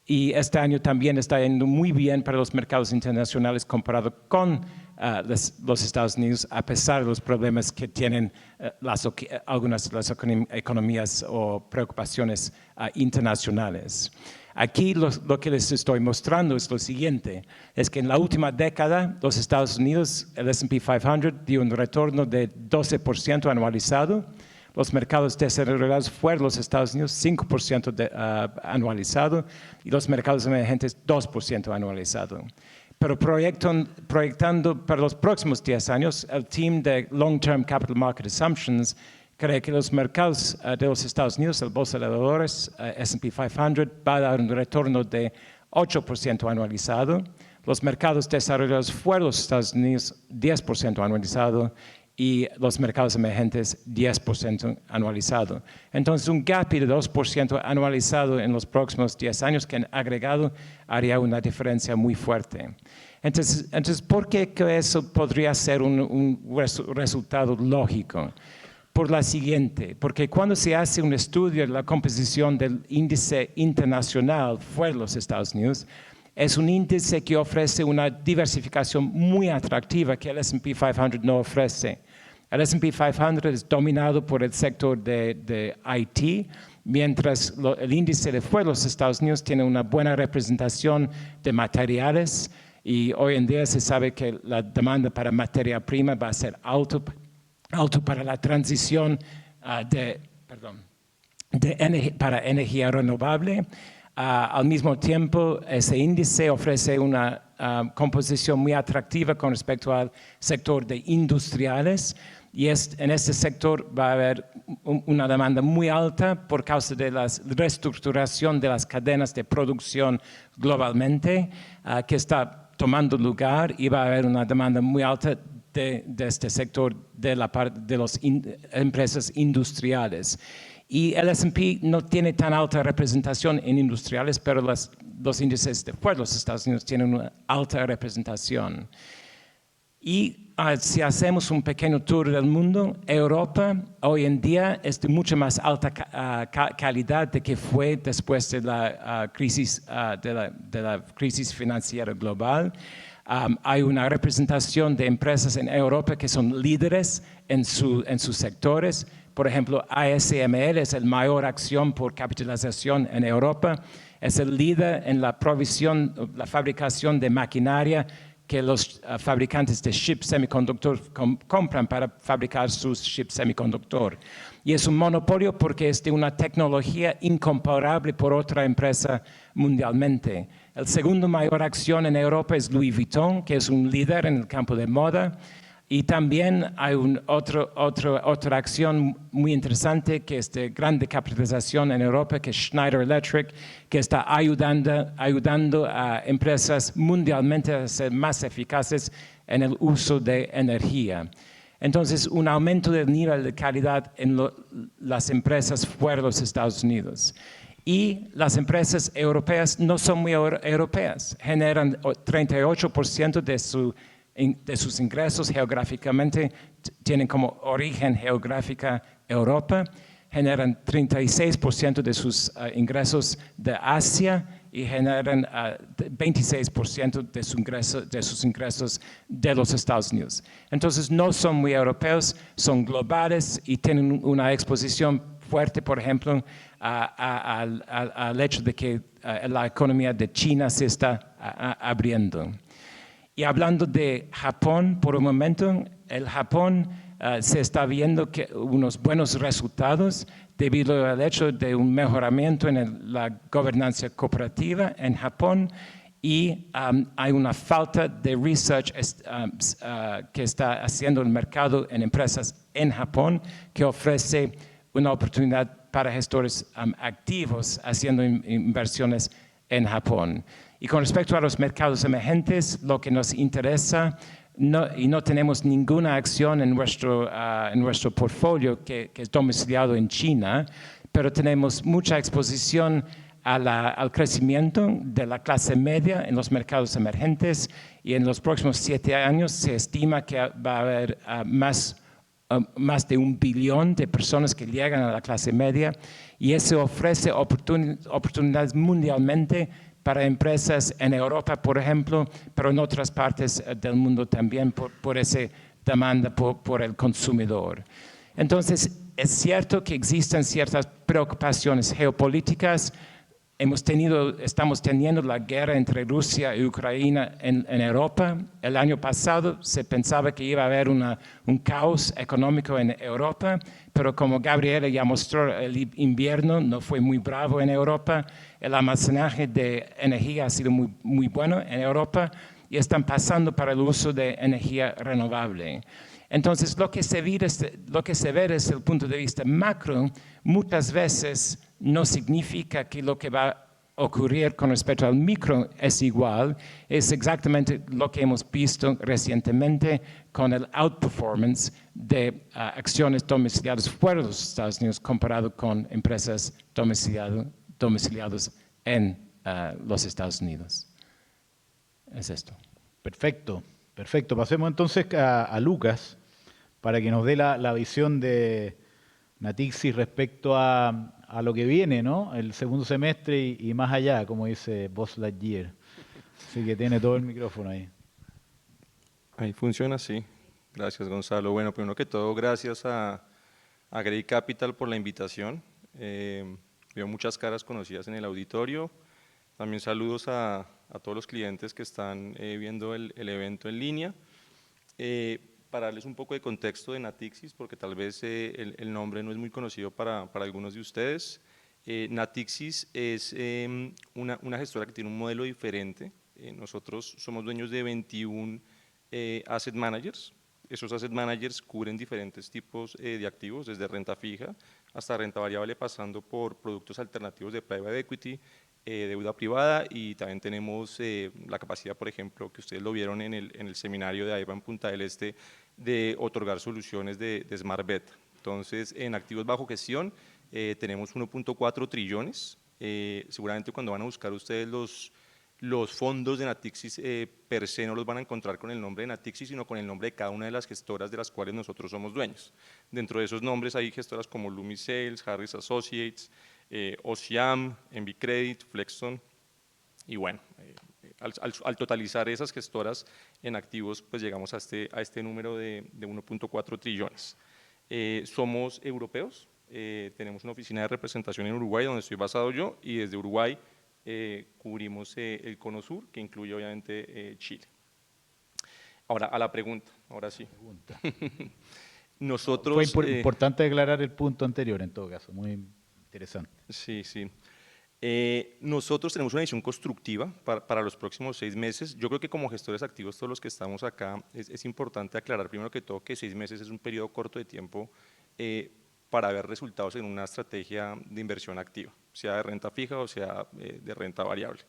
Y este año también está yendo muy bien para los mercados internacionales comparado con los Estados Unidos, a pesar de los problemas que tienen algunas de las economías o preocupaciones internacionales. Aquí lo que les estoy mostrando es lo siguiente, es que en la última década los Estados Unidos, el S&P 500 dio un retorno de 12% anualizado, los mercados desarrollados fuera de los Estados Unidos 5% anualizado y los mercados emergentes 2% anualizado. Pero proyectando para los próximos 10 años, el team de Long Term Capital Market Assumptions cree que los mercados de los Estados Unidos, el bolsa de valores, S&P 500, va a dar un retorno de 8% anualizado. Los mercados desarrollados fuera de los Estados Unidos, 10% anualizado. y los mercados emergentes 10% anualizado. Entonces, un gap de 2% anualizado en los próximos 10 años que en agregado haría una diferencia muy fuerte. Entonces ¿por qué que eso podría ser un resultado lógico? Por la siguiente, porque cuando se hace un estudio de la composición del índice internacional fuera de los Estados Unidos, es un índice que ofrece una diversificación muy atractiva que el S&P 500 no ofrece. El S&P 500 es dominado por el sector de IT, mientras el índice de fuera de los Estados Unidos tiene una buena representación de materiales y hoy en día se sabe que la demanda para materia prima va a ser alto para la transición para energía renovable. Al mismo tiempo, ese índice ofrece una composición muy atractiva con respecto al sector de industriales y en este sector va a haber una demanda muy alta por causa de la reestructuración de las cadenas de producción globalmente que está tomando lugar y va a haber una demanda muy alta de este sector de las empresas industriales. Y el S&P no tiene tan alta representación en industriales, pero los índices de fuera de los Estados Unidos tienen una alta representación. Y si hacemos un pequeño tour del mundo, Europa hoy en día es de mucha más alta calidad de que fue después de la crisis financiera global. Hay una representación de empresas en Europa que son líderes en sus sectores. Por ejemplo, ASML es el mayor acción por capitalización en Europa. Es el líder en la fabricación de maquinaria que los fabricantes de chips semiconductor compran para fabricar sus chips semiconductor. Y es un monopolio porque es de una tecnología incomparable por otra empresa mundialmente. El segundo mayor acción en Europa es Louis Vuitton, que es un líder en el campo de moda. Y también hay otra acción muy interesante que es de grande capitalización en Europa, que es Schneider Electric, que está ayudando a empresas mundialmente a ser más eficaces en el uso de energía. Entonces, un aumento del nivel de calidad en las empresas fuera de los Estados Unidos. Y las empresas europeas no son muy europeas, generan 38% de sus ingresos geográficamente, tienen como origen geográfica Europa, generan 36% de sus ingresos de Asia y generan 26% de sus ingresos de los Estados Unidos. Entonces no son muy europeos, son globales y tienen una exposición fuerte, por ejemplo, al hecho de que la economía de China se está abriendo. Y hablando de Japón, por un momento, el Japón se está viendo que unos buenos resultados debido al hecho de un mejoramiento en la gobernanza cooperativa en Japón y hay una falta de research que está haciendo el mercado en empresas en Japón que ofrece una oportunidad para gestores activos haciendo inversiones en Japón. Y con respecto a los mercados emergentes, lo que nos interesa, y no tenemos ninguna acción en nuestro portfolio que es domiciliado en China, pero tenemos mucha exposición al crecimiento de la clase media en los mercados emergentes y en los próximos 7 años se estima que va a haber más de 1 billón de personas que llegan a la clase media y eso ofrece oportunidades mundialmente para empresas en Europa, por ejemplo, pero en otras partes del mundo también por esa demanda por el consumidor. Entonces, es cierto que existen ciertas preocupaciones geopolíticas. Estamos teniendo la guerra entre Rusia y Ucrania en Europa. El año pasado se pensaba que iba a haber un caos económico en Europa, pero como Gabriela ya mostró, el invierno no fue muy bravo en Europa. El almacenaje de energía ha sido muy bueno en Europa y están pasando para el uso de energía renovable. Entonces, lo que se ve desde el punto de vista macro, muchas veces no significa que lo que va ocurrir con respecto al micro es igual, es exactamente lo que hemos visto recientemente con el outperformance de acciones domiciliadas fuera de los Estados Unidos comparado con empresas domiciliadas en los Estados Unidos. Es esto. Perfecto, perfecto. Pasemos entonces a Lucas para que nos dé la visión de Natixis respecto a lo que viene, ¿no? El segundo semestre y más allá, como dice Buzz Lightyear. Así que tiene todo el micrófono ahí. Ahí funciona, sí. Gracias, Gonzalo. Bueno, primero que todo, gracias a Grey Capital por la invitación. Veo muchas caras conocidas en el auditorio. También saludos a todos los clientes que están viendo el evento en línea. Para darles un poco de contexto de Natixis, porque tal vez el nombre no es muy conocido para algunos de ustedes. Natixis es una gestora que tiene un modelo diferente. Nosotros somos dueños de 21 asset managers. Esos asset managers cubren diferentes tipos de activos, desde renta fija hasta renta variable, pasando por productos alternativos de private equity, deuda privada, y también tenemos la capacidad, por ejemplo, que ustedes lo vieron en el seminario de AIBA en Punta del Este, de otorgar soluciones de Smart Beta. Entonces, en activos bajo gestión tenemos 1.4 trillones. Seguramente cuando van a buscar ustedes los fondos de Natixis per se no los van a encontrar con el nombre de Natixis, sino con el nombre de cada una de las gestoras de las cuales nosotros somos dueños. Dentro de esos nombres hay gestoras como Lumi Sales, Harris Associates, OCIAM, Envicredit, Flexstone, y bueno, al totalizar esas gestoras en activos, pues llegamos a este número de 1.4 trillones. Somos europeos, tenemos una oficina de representación en Uruguay, donde estoy basado yo, y desde Uruguay cubrimos el Cono Sur, que incluye obviamente Chile. Ahora, a la pregunta, ahora sí. Nosotros… Fue importante aclarar el punto anterior, en todo caso, muy interesante. Sí, sí. Nosotros tenemos una visión constructiva para los próximos 6 meses. Yo creo que como gestores activos, todos los que estamos acá, es importante aclarar primero que todo que 6 meses es un periodo corto de tiempo para ver resultados en una estrategia de inversión activa, sea de renta fija o sea de renta variable.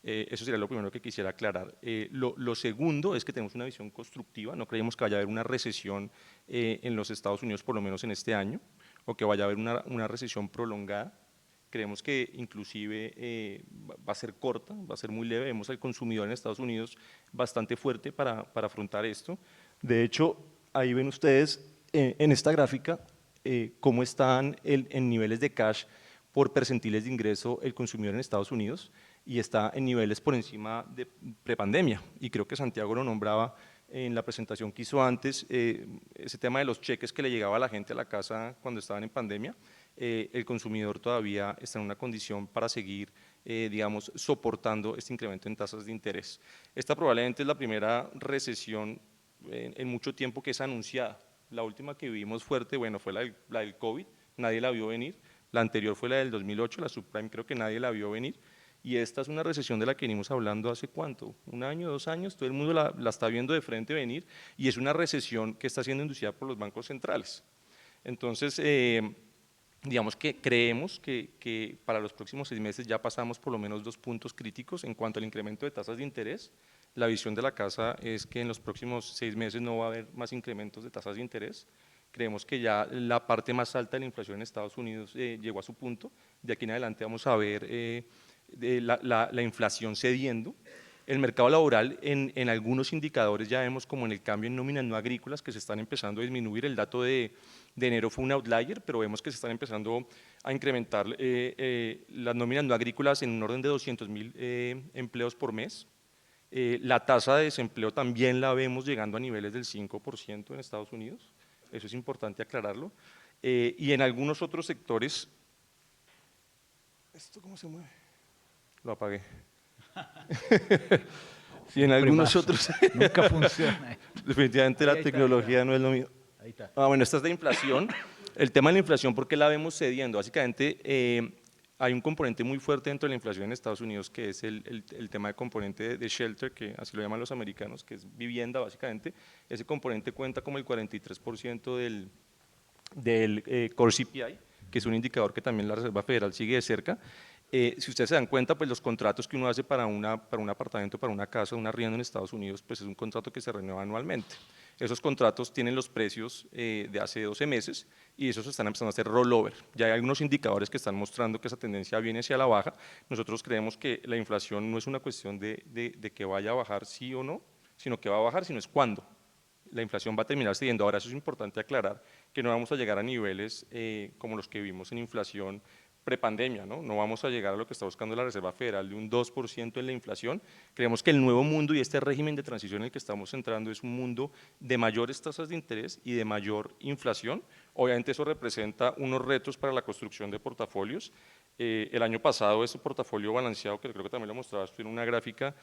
Eso sería lo primero que quisiera aclarar. Lo segundo es que tenemos una visión constructiva, no creemos que vaya a haber una recesión en los Estados Unidos, por lo menos en este año, o que vaya a haber una recesión prolongada. Creemos que inclusive va a ser corta, va a ser muy leve. Vemos al consumidor en Estados Unidos bastante fuerte para afrontar esto. De hecho, ahí ven ustedes en esta gráfica cómo están en niveles de cash por percentiles de ingreso el consumidor en Estados Unidos, y está en niveles por encima de prepandemia. Y creo que Santiago lo nombraba en la presentación que hizo antes, ese tema de los cheques que le llegaba a la gente a la casa cuando estaban en pandemia. El consumidor todavía está en una condición para seguir, digamos, soportando este incremento en tasas de interés. Esta probablemente es la primera recesión en mucho tiempo que es anunciada. La última que vimos fuerte, bueno, fue la del COVID, nadie la vio venir. La anterior fue la del 2008, la subprime, creo que nadie la vio venir. Y esta es una recesión de la que venimos hablando hace ¿cuánto? ¿1 año, 2 años? Todo el mundo la está viendo de frente venir, y es una recesión que está siendo inducida por los bancos centrales. Entonces, digamos que creemos que para los próximos 6 meses ya pasamos por lo menos 2 puntos críticos en cuanto al incremento de tasas de interés. La visión de la casa es que en los próximos 6 meses no va a haber más incrementos de tasas de interés. Creemos que ya la parte más alta de la inflación en Estados Unidos llegó a su punto. De aquí en adelante vamos a ver la inflación cediendo. El mercado laboral en algunos indicadores ya vemos como en el cambio en nóminas no agrícolas que se están empezando a disminuir. El dato de enero fue un outlier, pero vemos que se están empezando a incrementar las nóminas no agrícolas en un orden de 200.000 empleos por mes. La tasa de desempleo también la vemos llegando a niveles del 5% en Estados Unidos. Eso es importante aclararlo. Y en algunos otros sectores… ¿Esto cómo se mueve? Lo apagué. Y en algunos otros… Nunca funciona. Definitivamente la tecnología no es lo mío. Ahí está. Bueno, esta es de inflación. El tema de la inflación, ¿por qué la vemos cediendo? Básicamente hay un componente muy fuerte dentro de la inflación en Estados Unidos, que es el tema de componente de shelter, que así lo llaman los americanos, que es vivienda básicamente. Ese componente cuenta como el 43% del Core CPI, que es un indicador que también la Reserva Federal sigue de cerca. Si ustedes se dan cuenta, pues los contratos que uno hace para un apartamento, para una casa, un arriendo en Estados Unidos, pues es un contrato que se renueva anualmente. Esos contratos tienen los precios de hace 12 meses y esos están empezando a hacer rollover. Ya hay algunos indicadores que están mostrando que esa tendencia viene hacia la baja. Nosotros creemos que la inflación no es una cuestión de que vaya a bajar sí o no, sino que va a bajar, sino es cuándo. La inflación va a terminar cediendo. Ahora, eso es importante aclarar, que no vamos a llegar a niveles como los que vimos en inflación prepandemia, ¿no? No vamos a llegar a lo que está buscando la Reserva Federal de un 2% en la inflación. Creemos que el nuevo mundo y este régimen de transición en el que estamos entrando es un mundo de mayores tasas de interés y de mayor inflación. Obviamente eso representa unos retos para la construcción de portafolios. El año pasado ese portafolio balanceado, que creo que también lo mostrabas tú en una gráfica,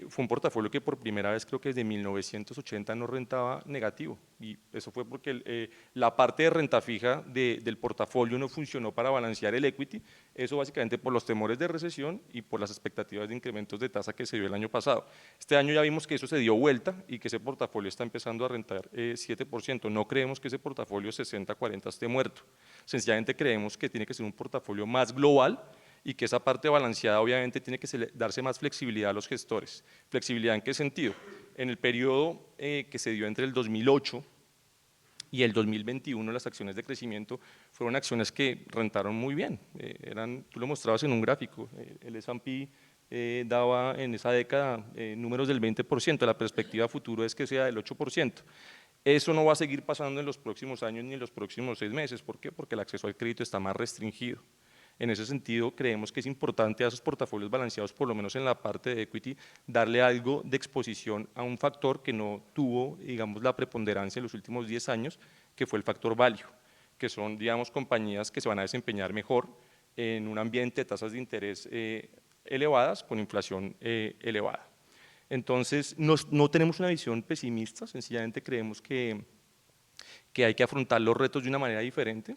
fue un portafolio que por primera vez creo que desde 1980 no rentaba negativo, y eso fue porque la parte de renta fija del portafolio no funcionó para balancear el equity, eso básicamente por los temores de recesión y por las expectativas de incrementos de tasa que se dio el año pasado. Este año ya vimos que eso se dio vuelta y que ese portafolio está empezando a rentar 7%, no creemos que ese portafolio 60-40 esté muerto, sencillamente creemos que tiene que ser un portafolio más global y que esa parte balanceada obviamente tiene que darse más flexibilidad a los gestores. ¿Flexibilidad en qué sentido? En el periodo que se dio entre el 2008 y el 2021 las acciones de crecimiento fueron acciones que rentaron muy bien, tú lo mostrabas en un gráfico, el S&P daba en esa década números del 20%, la perspectiva futuro es que sea del 8%. Eso no va a seguir pasando en los próximos años ni en los próximos 6 meses, ¿por qué? Porque el acceso al crédito está más restringido. En ese sentido, creemos que es importante a esos portafolios balanceados, por lo menos en la parte de equity, darle algo de exposición a un factor que no tuvo, digamos, la preponderancia en los últimos 10 años, que fue el factor value, que son, digamos, compañías que se van a desempeñar mejor en un ambiente de tasas de interés elevadas, con inflación elevada. Entonces, no tenemos una visión pesimista, sencillamente creemos que hay que afrontar los retos de una manera diferente.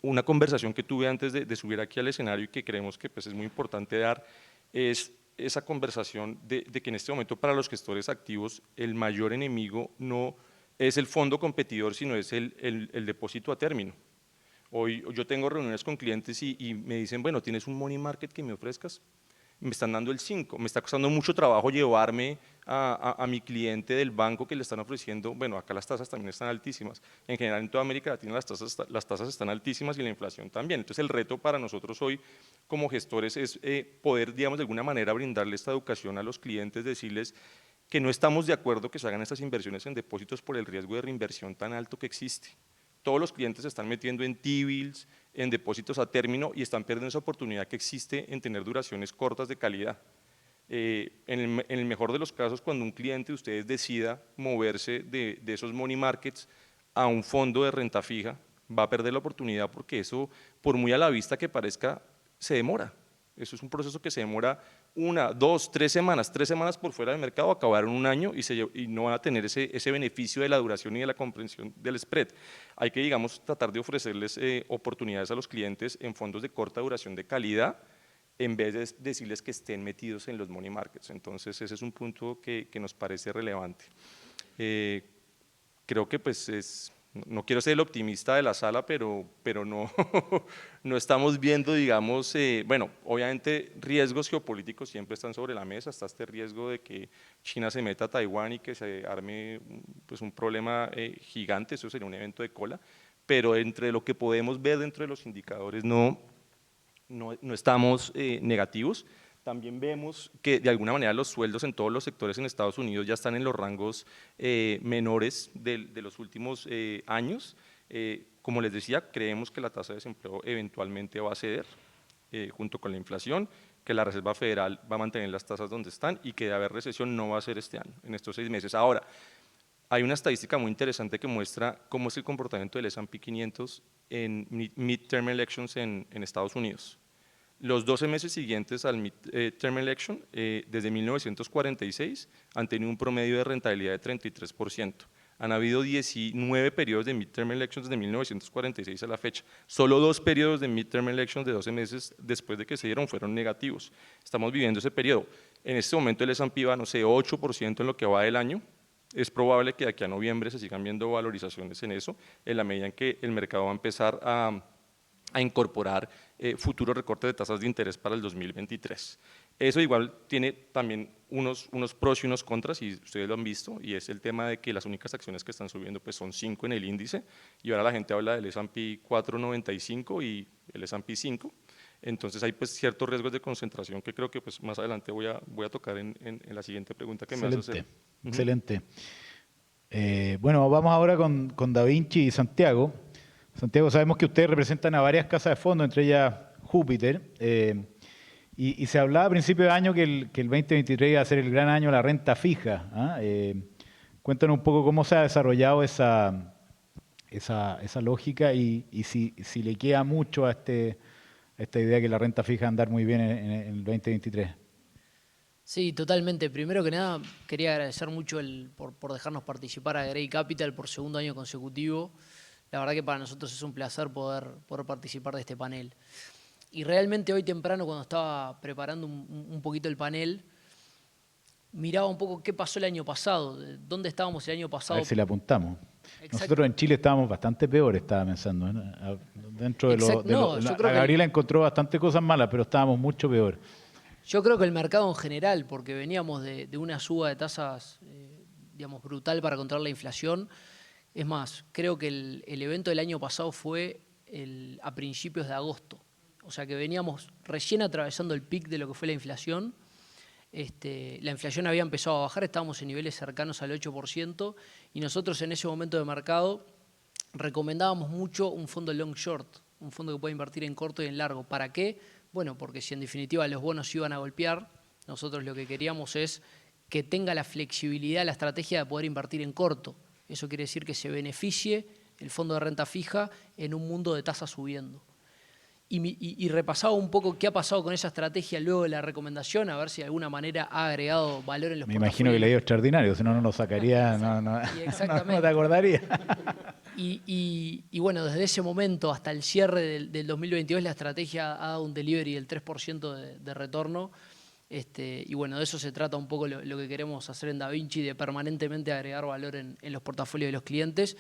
Una conversación que tuve antes de subir aquí al escenario y que creemos que pues, es muy importante dar es esa conversación de que en este momento para los gestores activos el mayor enemigo no es el fondo competidor, sino es el depósito a término. Hoy yo tengo reuniones con clientes y me dicen, bueno, ¿tienes un money market que me ofrezcas? Me están dando el 5, me está costando mucho trabajo llevarme a mi cliente del banco que le están ofreciendo, bueno, acá las tasas también están altísimas, en general en toda América Latina las tasas están altísimas y la inflación también, entonces el reto para nosotros hoy como gestores es poder, digamos, de alguna manera brindarle esta educación a los clientes, decirles que no estamos de acuerdo que se hagan estas inversiones en depósitos por el riesgo de reinversión tan alto que existe. Todos los clientes se están metiendo en T-bills, en depósitos a término y están perdiendo esa oportunidad que existe en tener duraciones cortas de calidad. En el mejor de los casos, cuando un cliente de ustedes decida moverse de esos money markets a un fondo de renta fija, va a perder la oportunidad porque eso, por muy a la vista que parezca, se demora. Eso es un proceso que se demora 1, 2, 3 semanas, 3 semanas por fuera del mercado, acabar en un año y no van a tener ese beneficio de la duración y de la comprensión del spread. Hay que, digamos, tratar de ofrecerles oportunidades a los clientes en fondos de corta duración de calidad, en vez de decirles que estén metidos en los money markets. Entonces, ese es un punto que nos parece relevante. Creo que pues no quiero ser el optimista de la sala, pero no, no estamos viendo, digamos, bueno, obviamente riesgos geopolíticos siempre están sobre la mesa, está este riesgo de que China se meta a Taiwán y que se arme pues, un problema gigante, eso sería un evento de cola, pero entre lo que podemos ver dentro de los indicadores no estamos negativos. También vemos que de alguna manera los sueldos en todos los sectores en Estados Unidos ya están en los rangos menores de los últimos años. Como les decía, creemos que la tasa de desempleo eventualmente va a ceder junto con la inflación, que la Reserva Federal va a mantener las tasas donde están y que de haber recesión no va a ser este año, en estos 6 meses. Ahora, hay una estadística muy interesante que muestra cómo es el comportamiento del S&P 500 en midterm elections en Estados Unidos. Los 12 meses siguientes al midterm election, desde 1946, han tenido un promedio de rentabilidad de 33%. Han habido 19 periodos de midterm elections desde 1946 a la fecha. Solo 2 periodos de midterm elections de 12 meses después de que se dieron fueron negativos. Estamos viviendo ese periodo. En este momento el S&P va, no sé, 8% en lo que va del año. Es probable que de aquí a noviembre se sigan viendo valorizaciones en eso, en la medida en que el mercado va a empezar a a incorporar futuros recortes de tasas de interés para el 2023. Eso igual tiene también unos pros y unos contras, y ustedes lo han visto, y es el tema de que las únicas acciones que están subiendo pues son 5 en el índice, y ahora la gente habla del S&P 495 y el S&P 5. Entonces hay pues ciertos riesgos de concentración que creo que pues más adelante voy a tocar en la siguiente pregunta que me vas a hacer. Excelente. Bueno, vamos ahora con Da Vinci y Santiago. Santiago, sabemos que ustedes representan a varias casas de fondo, entre ellas Júpiter, y se hablaba a principio de año que el 2023 iba a ser el gran año de la renta fija. ¿Ah? Cuéntanos un poco cómo se ha desarrollado esa lógica y si le queda mucho a esta idea que la renta fija va a andar muy bien en el 2023. Sí, totalmente. Primero que nada, quería agradecer mucho por dejarnos participar a Grey Capital por segundo año consecutivo. La verdad que para nosotros es un placer poder participar de este panel. Y realmente hoy temprano, cuando estaba preparando un poquito el panel, miraba un poco qué pasó el año pasado, dónde estábamos el año pasado. A ver si le apuntamos. Exacto. Nosotros en Chile estábamos bastante peores, estaba pensando. Dentro de Gabriela encontró bastante cosas malas, pero estábamos mucho peor. Yo creo que el mercado en general, porque veníamos de una suba de tasas digamos, brutal para controlar la inflación. Es más, creo que el evento del año pasado fue a principios de agosto. O sea que veníamos recién atravesando el pic de lo que fue la inflación. La inflación había empezado a bajar, estábamos en niveles cercanos al 8%, y nosotros en ese momento de mercado recomendábamos mucho un fondo long short, un fondo que puede invertir en corto y en largo. ¿Para qué? Bueno, porque si en definitiva los bonos iban a golpear, nosotros lo que queríamos es que tenga la flexibilidad, la estrategia de poder invertir en corto. Eso quiere decir que se beneficie el fondo de renta fija en un mundo de tasas subiendo. Y repasaba un poco qué ha pasado con esa estrategia luego de la recomendación, a ver si de alguna manera ha agregado valor en los portafolios. Me imagino que le dio extraordinario, si no, no lo sacaría, no te acordaría. Y bueno, desde ese momento hasta el cierre del 2022 la estrategia ha dado un delivery del 3% de retorno. Y bueno, de eso se trata un poco lo que queremos hacer en Da Vinci, de permanentemente agregar valor en los portafolios de los clientes.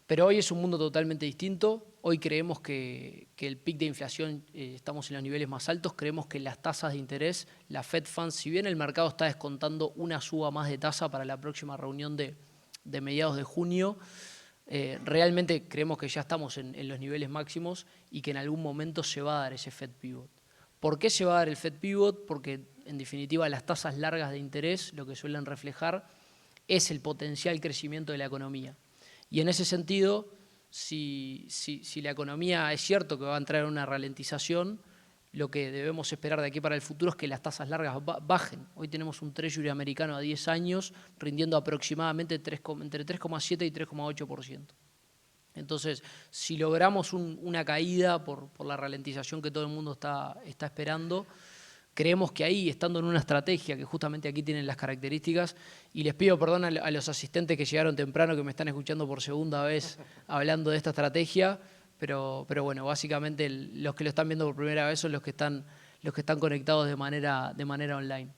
Pero hoy es un mundo totalmente distinto. Hoy creemos que el pic de inflación, estamos en los niveles más altos. Creemos que las tasas de interés, la Fed Funds, si bien el mercado está descontando una suba más de tasa para la próxima reunión de mediados de junio, realmente creemos que ya estamos en los niveles máximos y que en algún momento se va a dar ese Fed Pivot. ¿Por qué se va a dar el Fed Pivot? Porque en definitiva las tasas largas de interés lo que suelen reflejar es el potencial crecimiento de la economía. Y en ese sentido, si la economía es cierto que va a entrar en una ralentización, lo que debemos esperar de aquí para el futuro es que las tasas largas bajen. Hoy tenemos un Treasury americano a 10 años rindiendo aproximadamente entre 3,7 y 3,8%. Entonces, si logramos una caída por la ralentización que todo el mundo está esperando, creemos que ahí, estando en una estrategia que justamente aquí tienen las características, y les pido perdón a los asistentes que llegaron temprano, que me están escuchando por segunda vez hablando de esta estrategia, pero bueno, básicamente los que lo están viendo por primera vez son los que están conectados de manera online.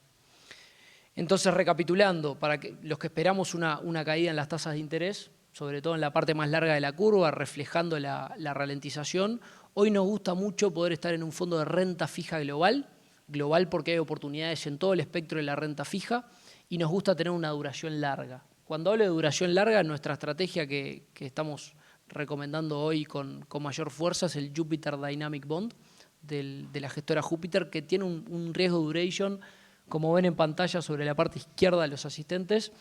Entonces, recapitulando, para los que esperamos una caída en las tasas de interés, sobre todo en la parte más larga de la curva, reflejando la ralentización, hoy nos gusta mucho poder estar en un fondo de renta fija global porque hay oportunidades en todo el espectro de la renta fija, y nos gusta tener una duración larga. Cuando hablo de duración larga, nuestra estrategia que estamos recomendando hoy con mayor fuerza es el Jupiter Dynamic Bond de la gestora Júpiter, que tiene un riesgo duration, como ven en pantalla sobre la parte izquierda de los asistentes,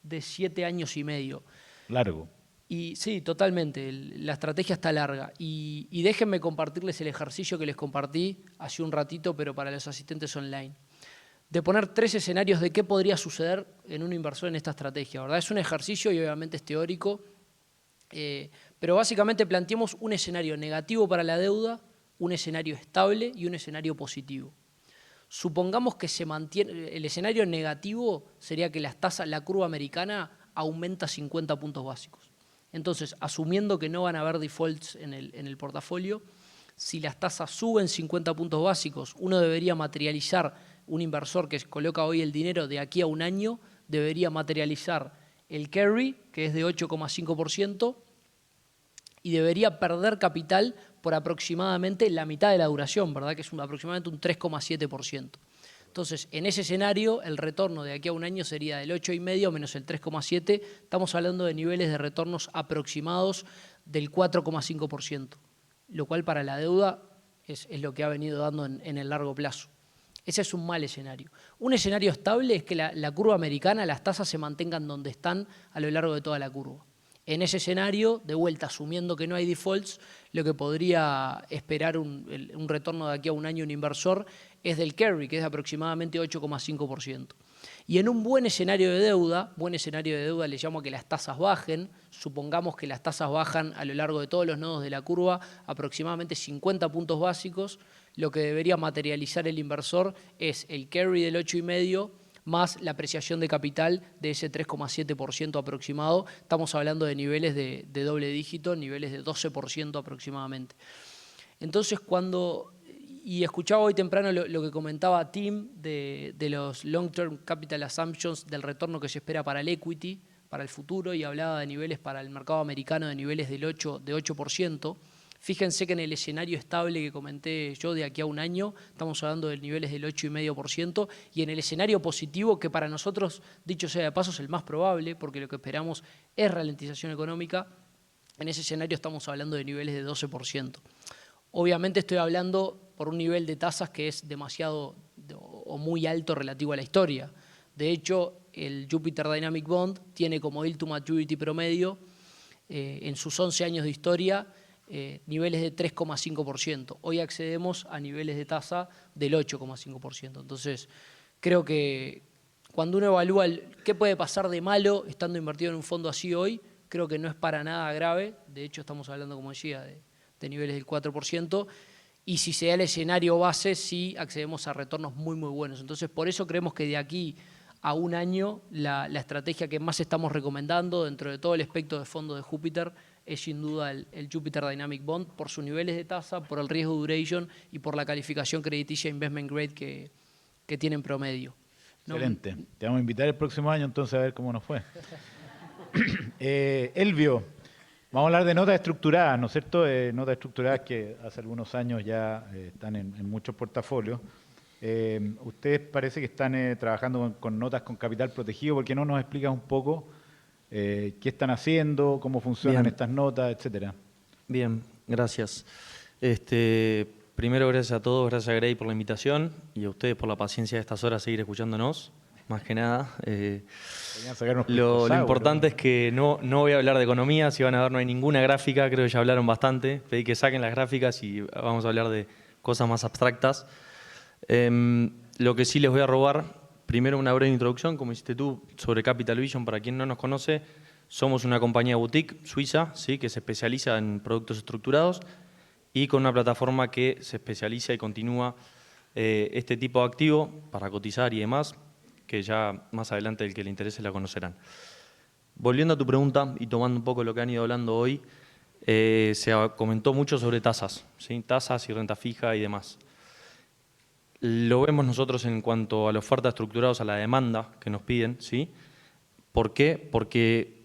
de 7 años y medio. Largo. Y sí, totalmente, la estrategia está larga. Y déjenme compartirles el ejercicio que les compartí hace un ratito, pero para los asistentes online. De poner 3 escenarios de qué podría suceder en un inversor en esta estrategia, ¿verdad? Es un ejercicio y obviamente es teórico, pero básicamente planteamos un escenario negativo para la deuda, un escenario estable y un escenario positivo. Supongamos que se mantiene, el escenario negativo sería que la curva americana aumenta 50 puntos básicos. Entonces, asumiendo que no van a haber defaults en el portafolio, si las tasas suben 50 puntos básicos, uno debería materializar, un inversor que coloca hoy el dinero de aquí a un año, debería materializar el carry, que es de 8,5%, y debería perder capital por aproximadamente la mitad de la duración, ¿verdad? Que es aproximadamente un 3,7%. Entonces, en ese escenario, el retorno de aquí a un año sería del 8,5 menos el 3,7. Estamos hablando de niveles de retornos aproximados del 4,5%, lo cual para la deuda es lo que ha venido dando en el largo plazo. Ese es un mal escenario. Un escenario estable es que la curva americana, las tasas se mantengan donde están a lo largo de toda la curva. En ese escenario, de vuelta, asumiendo que no hay defaults, lo que podría esperar un retorno de aquí a un año un inversor es del carry, que es de aproximadamente 8,5%. Y en un buen escenario de deuda le llamo a que las tasas bajen, supongamos que las tasas bajan a lo largo de todos los nodos de la curva aproximadamente 50 puntos básicos, lo que debería materializar el inversor es el carry del 8,5 más la apreciación de capital de ese 3,7% aproximado. Estamos hablando de niveles de doble dígito, niveles de 12% aproximadamente. Entonces, y escuchaba hoy temprano lo que comentaba Tim de los long-term capital assumptions, del retorno que se espera para el equity, para el futuro, y hablaba de niveles para el mercado americano de niveles de 8%. Fíjense que en el escenario estable que comenté yo de aquí a un año, estamos hablando de niveles del 8,5%, y en el escenario positivo, que para nosotros, dicho sea de paso, es el más probable, porque lo que esperamos es ralentización económica, en ese escenario estamos hablando de niveles de 12%. Obviamente estoy hablando por un nivel de tasas que es demasiado o muy alto relativo a la historia. De hecho, el Jupiter Dynamic Bond tiene como yield to maturity promedio en sus 11 años de historia niveles de 3,5%. Hoy accedemos a niveles de tasa del 8,5%. Entonces, creo que cuando uno evalúa qué puede pasar de malo estando invertido en un fondo así hoy, creo que no es para nada grave. De hecho, estamos hablando, como decía, de niveles del 4%. Y si se da el escenario base, sí accedemos a retornos muy, muy buenos. Entonces, por eso creemos que de aquí a un año la estrategia que más estamos recomendando dentro de todo el espectro de fondos de Júpiter es sin duda el Jupiter Dynamic Bond por sus niveles de tasa, por el riesgo duration y por la calificación crediticia investment grade que tiene en promedio. Excelente. Te vamos a invitar el próximo año entonces a ver cómo nos fue. Elvio, vamos a hablar de notas estructuradas, ¿no es cierto? Notas estructuradas que hace algunos años ya están en muchos portafolios. Ustedes parece que están trabajando con notas con capital protegido. ¿Por qué no nos explicas un poco qué están haciendo, cómo funcionan estas notas, etcétera? Bien, gracias. Primero, gracias a todos, gracias a Grey por la invitación y a ustedes por la paciencia de estas horas seguir escuchándonos, más que nada. Lo importante es que no voy a hablar de economía, si van a ver no hay ninguna gráfica, creo que ya hablaron bastante. Pedí que saquen las gráficas y vamos a hablar de cosas más abstractas. Lo que sí les voy a robar, primero una breve introducción, como hiciste tú, sobre Capital Vision. Para quien no nos conoce, somos una compañía boutique suiza, ¿sí?, que se especializa en productos estructurados y con una plataforma que se especializa y continúa este tipo de activo para cotizar y demás, que ya más adelante el que le interese la conocerán. Volviendo a tu pregunta y tomando un poco lo que han ido hablando hoy, se comentó mucho sobre tasas, ¿sí?, tasas y renta fija y demás. Lo vemos nosotros en cuanto a la oferta estructurados, a la demanda que nos piden, ¿sí? ¿Por qué? Porque,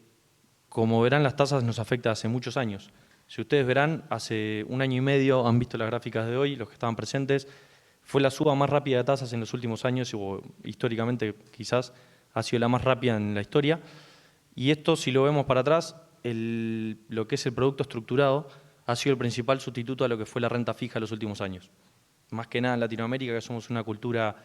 como verán, las tasas nos afectan hace muchos años. Si ustedes verán, hace un año y medio, han visto las gráficas de hoy, los que estaban presentes, fue la suba más rápida de tasas en los últimos años, o históricamente quizás ha sido la más rápida en la historia. Y esto, si lo vemos para atrás, lo que es el producto estructurado ha sido el principal sustituto a lo que fue la renta fija en los últimos años. Más que nada en Latinoamérica, que somos una cultura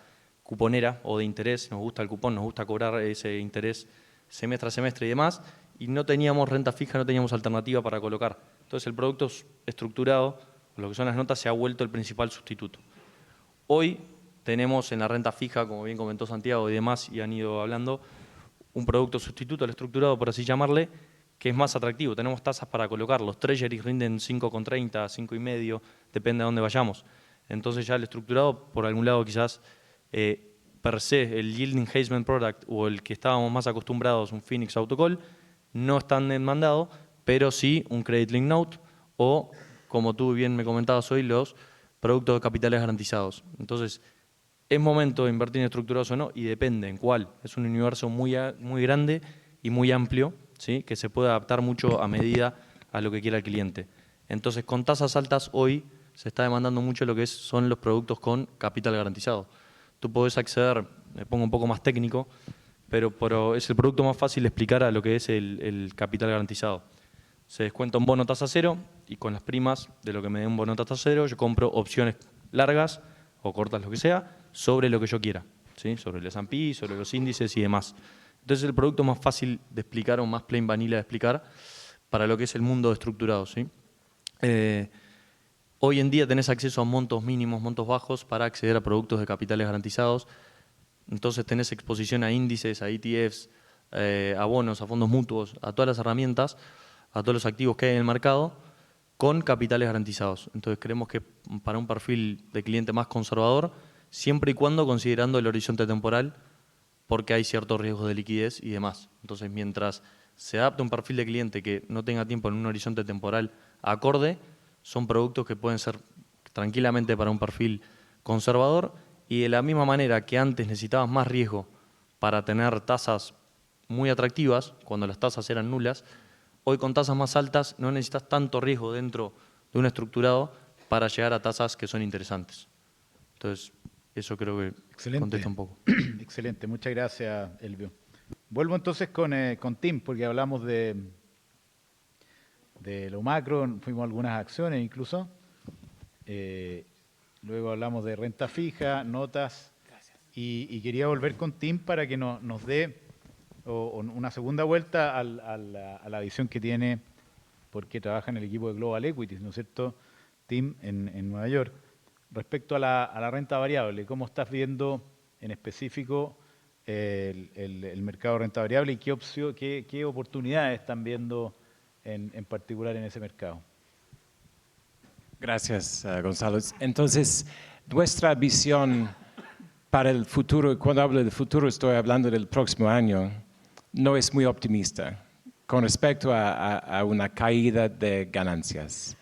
cuponera o de interés, nos gusta el cupón, nos gusta cobrar ese interés semestre a semestre y demás, y no teníamos renta fija, no teníamos alternativa para colocar. Entonces el producto estructurado, o lo que son las notas, se ha vuelto el principal sustituto. Hoy tenemos en la renta fija, como bien comentó Santiago y demás, y han ido hablando, un producto sustituto al estructurado, por así llamarle, que es más atractivo. Tenemos tasas para colocar, los treasuries rinden 5,30, 5,5, depende de dónde vayamos. Entonces ya el estructurado, por algún lado quizás per se, el Yield Enhancement Product o el que estábamos más acostumbrados, un Phoenix Autocall, no es tan demandado, pero sí un Credit Link Note o, como tú bien me comentabas hoy, los productos de capitales garantizados. Entonces, ¿es momento de invertir en estructurados o no? Y depende en cuál. Es un universo muy grande y muy amplio, ¿sí?, que se puede adaptar mucho a medida a lo que quiera el cliente. Entonces, con tasas altas hoy se está demandando mucho lo que son los productos con capital garantizado. Tú podés acceder, me pongo un poco más técnico, pero es el producto más fácil de explicar a lo que es el capital garantizado. Se descuenta un bono tasa cero y con las primas de lo que me dé un bono tasa cero yo compro opciones largas o cortas, lo que sea, sobre lo que yo quiera, ¿sí? Sobre el S&P, sobre los índices y demás. Entonces es el producto más fácil de explicar o más plain vanilla de explicar para lo que es el mundo estructurado, ¿sí? Hoy en día tenés acceso a montos mínimos, montos bajos para acceder a productos de capitales garantizados. Entonces tenés exposición a índices, a ETFs, a bonos, a fondos mutuos, a todas las herramientas, a todos los activos que hay en el mercado con capitales garantizados. Entonces creemos que para un perfil de cliente más conservador, siempre y cuando considerando el horizonte temporal, porque hay ciertos riesgos de liquidez y demás. Entonces mientras se adapte un perfil de cliente que no tenga tiempo en un horizonte temporal acorde, son productos que pueden ser tranquilamente para un perfil conservador y de la misma manera que antes necesitabas más riesgo para tener tasas muy atractivas, cuando las tasas eran nulas, hoy con tasas más altas no necesitas tanto riesgo dentro de un estructurado para llegar a tasas que son interesantes. Entonces, eso creo que contesta un poco. Excelente, muchas gracias, Elvio. Vuelvo entonces con Tim, porque hablamos de lo macro, fuimos a algunas acciones incluso. Luego hablamos de renta fija, notas, y quería volver con Tim para que nos dé una segunda vuelta a la visión que tiene, porque trabaja en el equipo de Global Equities, ¿no es cierto, Tim, en Nueva York. Respecto a la renta variable, ¿cómo estás viendo en específico el mercado de renta variable y qué oportunidades están viendo en particular en ese mercado? Gracias, Gonzalo. Entonces, nuestra visión para el futuro, y cuando hablo del futuro estoy hablando del próximo año, no es muy optimista con respecto a una caída de ganancias.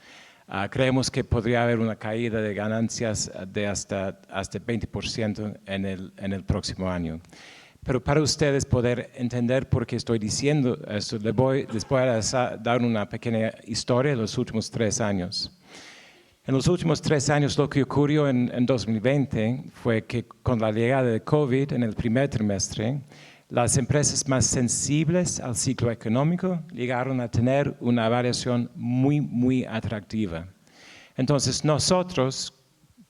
Creemos que podría haber una caída de ganancias de hasta 20% en el próximo año. Pero para ustedes poder entender por qué estoy diciendo esto, les voy a dar una pequeña historia de los últimos 3 años. En los últimos 3 años lo que ocurrió en 2020 fue que con la llegada de COVID en el primer trimestre, las empresas más sensibles al ciclo económico llegaron a tener una variación muy, muy atractiva. Entonces nosotros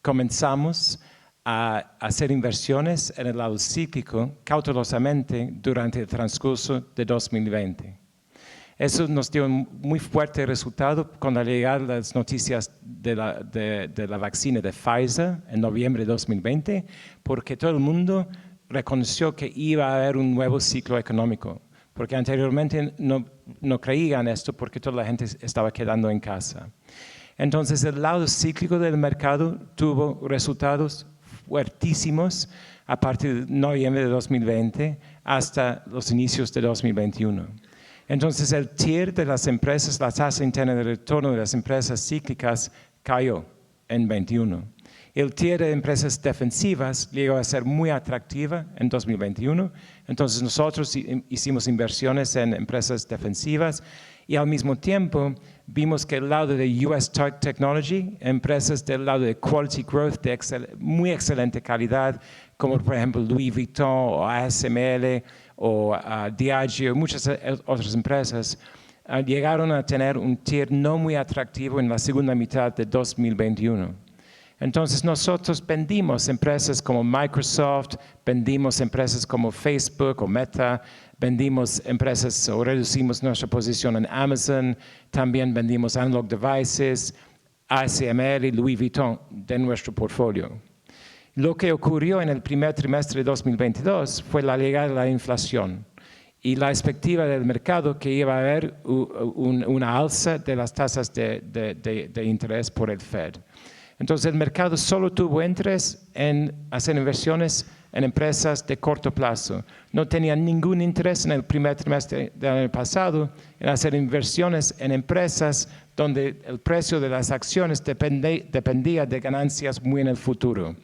comenzamos a hacer inversiones en el lado cíclico cautelosamente durante el transcurso de 2020. Eso nos dio un muy fuerte resultado con la llegada de las noticias de la vacuna de Pfizer en noviembre de 2020, porque todo el mundo reconoció que iba a haber un nuevo ciclo económico, porque anteriormente no creían esto porque toda la gente estaba quedando en casa. Entonces el lado cíclico del mercado tuvo resultados fuertísimos a partir de noviembre de 2020 hasta los inicios de 2021. Entonces el TIR de las empresas, la tasa interna de retorno de las empresas cíclicas cayó en 21. El TIR de empresas defensivas llegó a ser muy atractiva en 2021. Entonces nosotros hicimos inversiones en empresas defensivas y al mismo tiempo vimos que el lado de US Technology, empresas del lado de Quality Growth de muy excelente calidad, como por ejemplo Louis Vuitton o ASML o Diageo, muchas otras empresas, llegaron a tener un TIR no muy atractivo en la segunda mitad de 2021. Entonces nosotros vendimos empresas como Microsoft, vendimos empresas como Facebook o Meta, vendimos empresas o reducimos nuestra posición en Amazon, también vendimos Analog Devices, ASML y Louis Vuitton de nuestro portfolio. Lo que ocurrió en el primer trimestre de 2022 fue la llegada de la inflación y la expectativa del mercado que iba a haber una alza de las tasas de interés por el Fed. Entonces el mercado solo tuvo interés en hacer inversiones en empresas de corto plazo. No tenía ningún interés en el primer trimestre del año pasado en hacer inversiones en empresas donde el precio de las acciones dependía de ganancias muy en el futuro.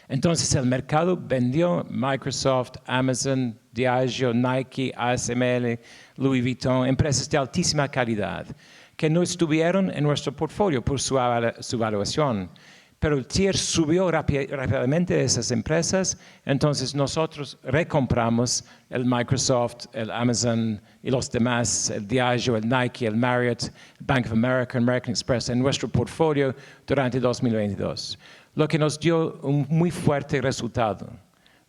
Entonces el mercado vendió Microsoft, Amazon, Diageo, Nike, ASML, Louis Vuitton, empresas de altísima calidad, que no estuvieron en nuestro portfolio por su valuación. Pero el TIR subió rápidamente de esas empresas, entonces nosotros recompramos el Microsoft, el Amazon y los demás, el Diageo, el Nike, el Marriott, el Bank of America, American Express en nuestro portfolio durante 2022, lo que nos dio un muy fuerte resultado.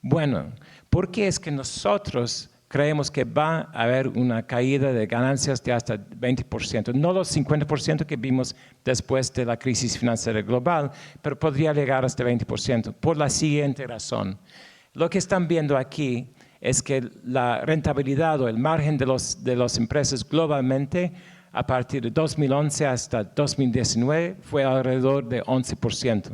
Bueno, ¿por qué es que nosotros creemos que va a haber una caída de ganancias de hasta 20%, no los 50% que vimos después de la crisis financiera global, pero podría llegar hasta 20%, por la siguiente razón. Lo que están viendo aquí es que la rentabilidad o el margen de las empresas globalmente a partir de 2011 hasta 2019 fue alrededor de 11%.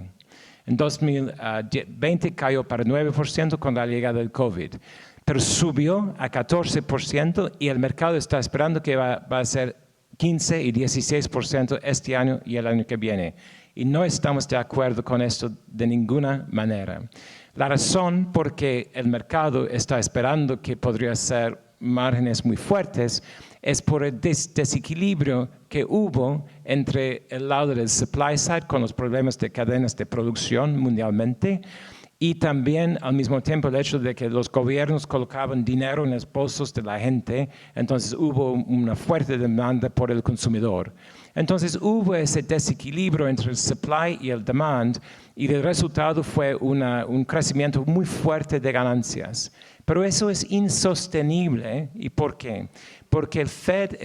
En 2020 cayó para 9% con la llegada del COVID. Pero subió a 14% y el mercado está esperando que va a ser 15 y 16% este año y el año que viene. Y no estamos de acuerdo con esto de ninguna manera. La razón por qué el mercado está esperando que podría ser márgenes muy fuertes es por el desequilibrio que hubo entre el lado del supply side con los problemas de cadenas de producción mundialmente y también al mismo tiempo el hecho de que los gobiernos colocaban dinero en los bolsos de la gente, entonces hubo una fuerte demanda por el consumidor. Entonces hubo ese desequilibrio entre el supply y el demand y el resultado fue un crecimiento muy fuerte de ganancias. Pero eso es insostenible. ¿Y por qué? Porque el Fed,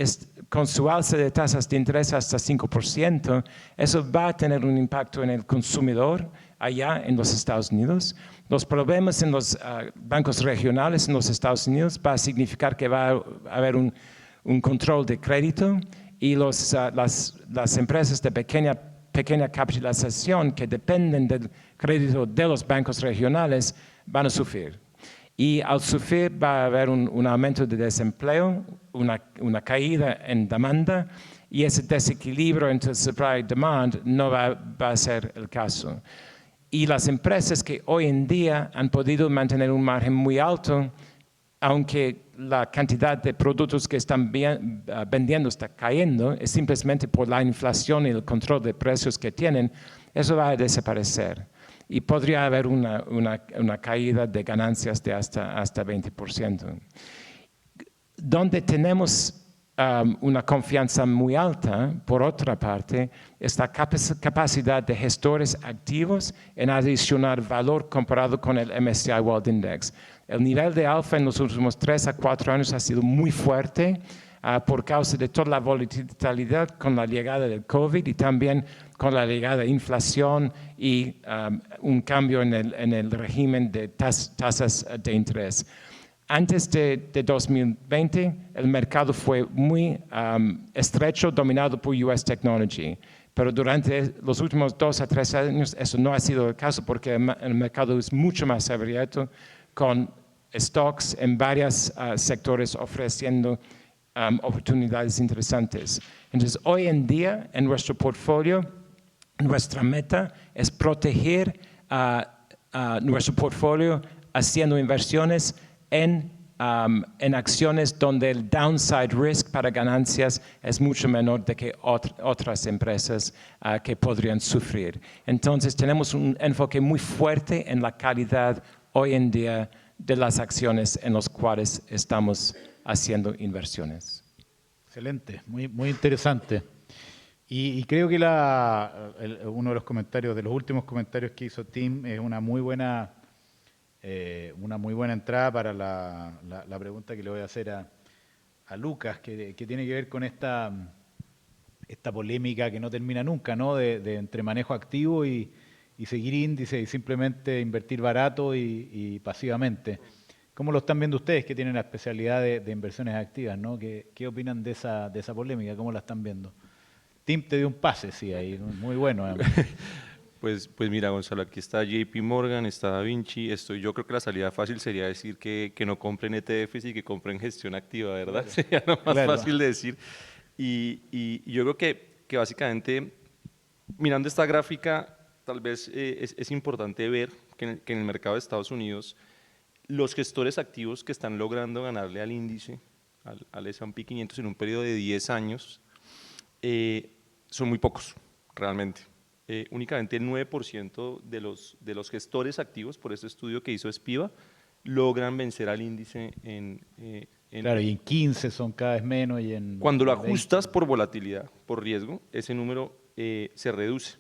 con su alza de tasas de interés hasta 5%, eso va a tener un impacto en el consumidor allá en los Estados Unidos. Los problemas en los bancos regionales en los Estados Unidos va a significar que va a haber un control de crédito y las empresas de pequeña capitalización que dependen del crédito de los bancos regionales van a sufrir. Y al sufrir va a haber un aumento de desempleo, una caída en demanda y ese desequilibrio entre supply y demand no va a ser el caso. Y las empresas que hoy en día han podido mantener un margen muy alto, aunque la cantidad de productos que están vendiendo está cayendo, es simplemente por la inflación y el control de precios que tienen, eso va a desaparecer. Y podría haber una caída de ganancias de hasta 20%. Donde tenemos una confianza muy alta, por otra parte, es la capacidad de gestores activos en adicionar valor comparado con el MSCI World Index. El nivel de alfa en los últimos 3 a 4 años ha sido muy fuerte por causa de toda la volatilidad con la llegada del COVID y también con la llegada de inflación y un cambio en el régimen de tasas de interés. Antes de 2020, el mercado fue muy estrecho, dominado por US Technology. Pero durante los últimos 2 a 3 años eso no ha sido el caso porque el mercado es mucho más abierto con stocks en varios sectores ofreciendo oportunidades interesantes. Entonces, hoy en día, en nuestro portfolio, nuestra meta es proteger nuestro portfolio haciendo inversiones en acciones donde el downside risk para ganancias es mucho menor de que otras empresas que podrían sufrir. Entonces, tenemos un enfoque muy fuerte en la calidad hoy en día de las acciones en las cuales estamos haciendo inversiones. Excelente, muy interesante. Y creo que uno de los comentarios, de los últimos comentarios que hizo Tim, es una muy buena entrada para la pregunta que le voy a hacer a Lucas, que tiene que ver con esta polémica que no termina nunca, ¿no? De entre manejo activo y seguir índice y simplemente invertir barato y pasivamente. ¿Cómo lo están viendo ustedes que tienen la especialidad de inversiones activas, ¿no? ¿Qué opinan de esa polémica? ¿Cómo la están viendo? Tim te dio un pase, sí, ahí, muy bueno. Pues mira, Gonzalo, aquí está JP Morgan, está Da Vinci, yo creo que la salida fácil sería decir que no compren ETFs y que compren gestión activa, ¿verdad? Claro. Sería lo más fácil de decir. Y yo creo que básicamente, mirando esta gráfica, tal vez es importante ver que en el mercado de Estados Unidos, los gestores activos que están logrando ganarle al índice, al S&P 500 en un periodo de 10 años, son muy pocos, realmente. Únicamente el 9% de los gestores activos, por este estudio que hizo Espiva, logran vencer al índice Claro, y en 15 son cada vez menos y en... Cuando lo 20. ajustas por volatilidad, por riesgo, ese número se reduce.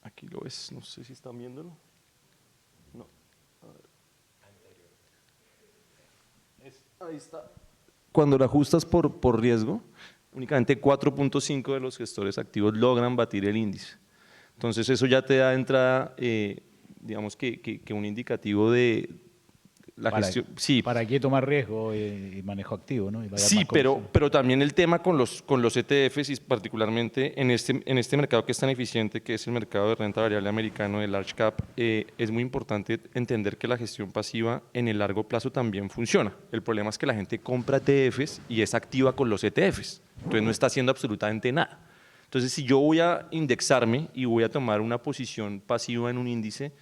Aquí lo ves, no sé si están viéndolo. No. A ver. Ahí está. Cuando lo ajustas por riesgo, únicamente 4.5 de los gestores activos logran batir el índice. Entonces eso ya te da de entrada, digamos que un indicativo de la gestión. Sí. ¿Para qué tomar riesgo y manejo activo, ¿no? Y pagar Sí, más comisión? pero también el tema con los ETFs y particularmente en este mercado que es tan eficiente, que es el mercado de renta variable americano de large cap, es muy importante entender que la gestión pasiva en el largo plazo también funciona. El problema es que la gente compra ETFs y es activa con los ETFs, entonces no está haciendo absolutamente nada. Entonces, si yo voy a indexarme y voy a tomar una posición pasiva en un índice,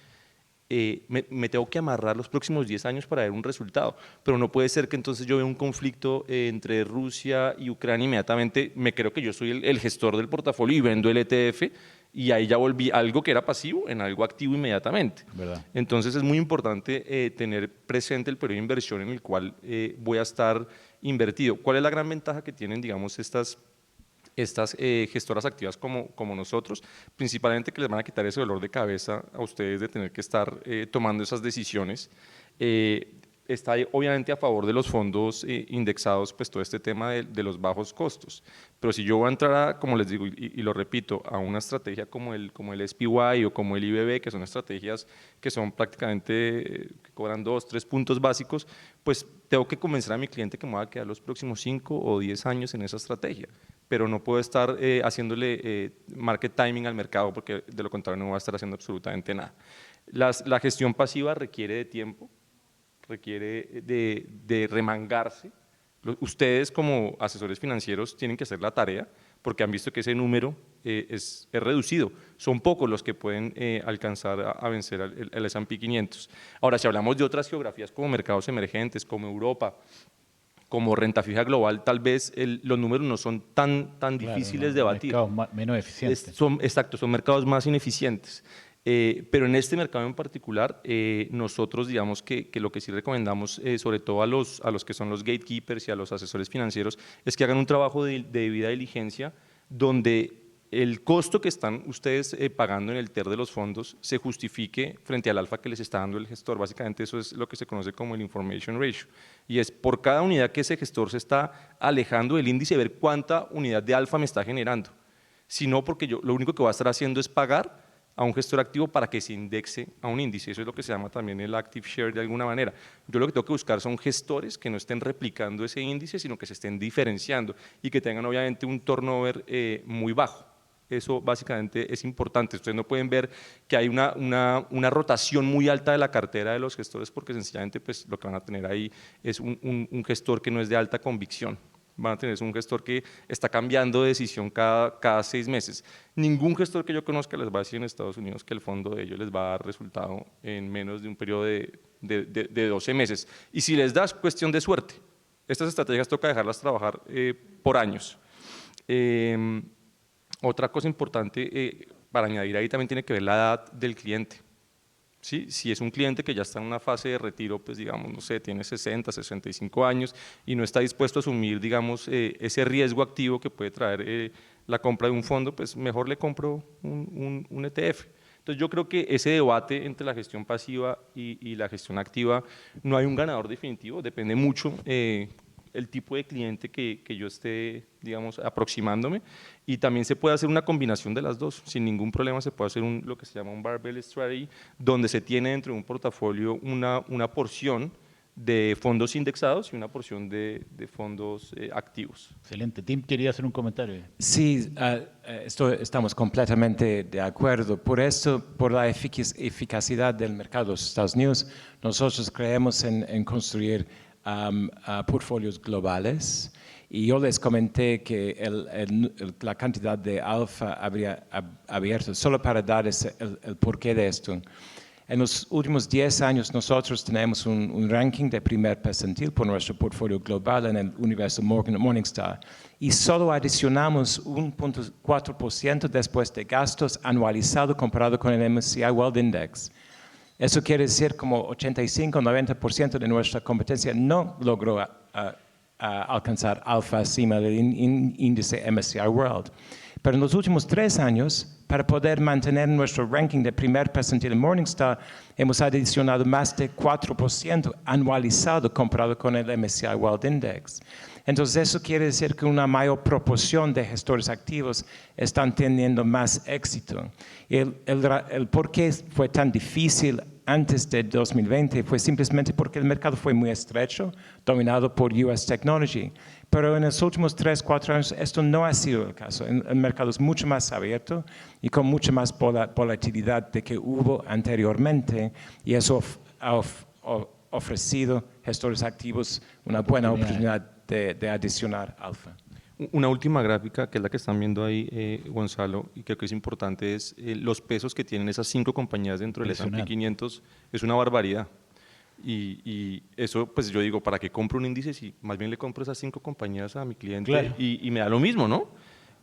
me tengo que amarrar los próximos 10 años para ver un resultado, pero no puede ser que entonces yo vea un conflicto entre Rusia y Ucrania, inmediatamente me creo que yo soy el gestor del portafolio y vendo el ETF y ahí ya volví algo que era pasivo en algo activo inmediatamente. ¿Verdad? Entonces es muy importante tener presente el periodo de inversión en el cual voy a estar invertido. ¿Cuál es la gran ventaja que tienen, digamos, estas gestoras activas como nosotros? Principalmente que les van a quitar ese dolor de cabeza a ustedes de tener que estar tomando esas decisiones. Está obviamente a favor de los fondos indexados, pues todo este tema de los bajos costos, pero si yo voy a entrar, como les digo y lo repito, a una estrategia como el SPY o como el IBB, que son estrategias que son prácticamente, que cobran 2, 3 puntos básicos, pues tengo que convencer a mi cliente que me va a quedar los próximos 5 o 10 años en esa estrategia, pero no puedo estar haciéndole market timing al mercado, porque de lo contrario no voy a estar haciendo absolutamente nada. La gestión pasiva requiere de tiempo, requiere de remangarse. Ustedes como asesores financieros tienen que hacer la tarea porque han visto que ese número es reducido. Son pocos los que pueden alcanzar a vencer el S&P 500. Ahora, si hablamos de otras geografías como mercados emergentes, como Europa, como renta fija global, tal vez los números no son tan difíciles de batir. Mercados menos eficientes. Exacto, son mercados más ineficientes. Pero en este mercado en particular, nosotros digamos que lo que sí recomendamos, sobre todo a los que son los gatekeepers y a los asesores financieros, es que hagan un trabajo de debida diligencia donde el costo que están ustedes pagando en el TER de los fondos se justifique frente al alfa que les está dando el gestor. Básicamente eso es lo que se conoce como el information ratio, y es por cada unidad que ese gestor se está alejando del índice, ver cuánta unidad de alfa me está generando. Si no, porque yo lo único que voy a estar haciendo es pagar a un gestor activo para que se indexe a un índice. Eso es lo que se llama también el active share de alguna manera. Yo lo que tengo que buscar son gestores que no estén replicando ese índice, sino que se estén diferenciando y que tengan obviamente un turnover muy bajo. Eso básicamente es importante. Ustedes no pueden ver que hay una rotación muy alta de la cartera de los gestores, porque sencillamente pues, lo que van a tener ahí es un gestor que no es de alta convicción. Van a tener un gestor que está cambiando de decisión cada 6 meses. Ningún gestor que yo conozca les va a decir en Estados Unidos que el fondo de ellos les va a dar resultado en menos de un periodo de 12 meses. Y si les das, cuestión de suerte. Estas estrategias toca dejarlas trabajar por años. Otra cosa importante para añadir ahí también tiene que ver la edad del cliente. ¿Sí? Si es un cliente que ya está en una fase de retiro, pues digamos, no sé, tiene 60, 65 años y no está dispuesto a asumir, digamos, ese riesgo activo que puede traer la compra de un fondo, pues mejor le compro un ETF. Entonces yo creo que ese debate entre la gestión pasiva y la gestión activa, no hay un ganador definitivo, depende mucho el tipo de cliente que yo esté, digamos, aproximándome, y también se puede hacer una combinación de las dos, sin ningún problema se puede hacer lo que se llama un barbell strategy, donde se tiene dentro de un portafolio una porción de fondos indexados y una porción de fondos activos. Excelente. Tim quería hacer un comentario. Sí, estamos completamente de acuerdo. Por eso, por la eficacidad del mercado de los Estados Unidos, nosotros creemos en construir portfolios globales, y yo les comenté que la cantidad de alfa habría abierto, solo para dar el porqué de esto. En los últimos 10 años nosotros tenemos un ranking de primer percentil por nuestro portfolio global en el universo Morningstar y solo adicionamos 1.4% después de gastos anualizado comparado con el MSCI World Index. Eso quiere decir como 85-90% de nuestra competencia no logró alcanzar alfa encima del índice MSCI World. Pero en los últimos 3 años, para poder mantener nuestro ranking de primer percentil en Morningstar, hemos adicionado más de 4% anualizado comparado con el MSCI World Index. Entonces, eso quiere decir que una mayor proporción de gestores activos están teniendo más éxito. El por qué fue tan difícil antes de 2020 fue simplemente porque el mercado fue muy estrecho, dominado por US Technology. Pero en los últimos 3-4 años esto no ha sido el caso. El mercado es mucho más abierto y con mucha más volatilidad de que hubo anteriormente, y eso ha ofrecido gestores activos una buena oportunidad de adicionar alfa. Una última gráfica, que es la que están viendo ahí, Gonzalo, y creo que es importante, es los pesos que tienen esas 5 compañías dentro del S&P 500, es una barbaridad. Y eso, pues yo digo, ¿para qué compro un índice si más bien le compro esas 5 compañías a mi cliente? Claro. Y me da lo mismo, ¿no?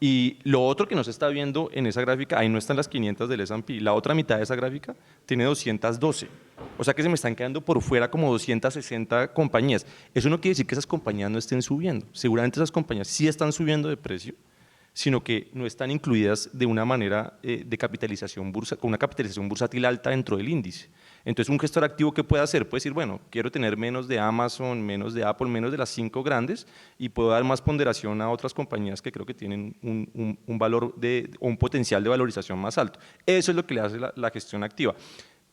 Y lo otro que no se está viendo en esa gráfica, ahí no están las 500 del S&P, la otra mitad de esa gráfica tiene 212. O sea que se me están quedando por fuera como 260 compañías. Eso no quiere decir que esas compañías no estén subiendo. Seguramente esas compañías sí están subiendo de precio, sino que no están incluidas de una manera de capitalización con una capitalización bursátil alta dentro del índice. Entonces, un gestor activo, ¿qué puede hacer? Puede decir, bueno, quiero tener menos de Amazon, menos de Apple, menos de las 5 grandes y puedo dar más ponderación a otras compañías que creo que tienen un valor o un potencial de valorización más alto. Eso es lo que le hace la gestión activa.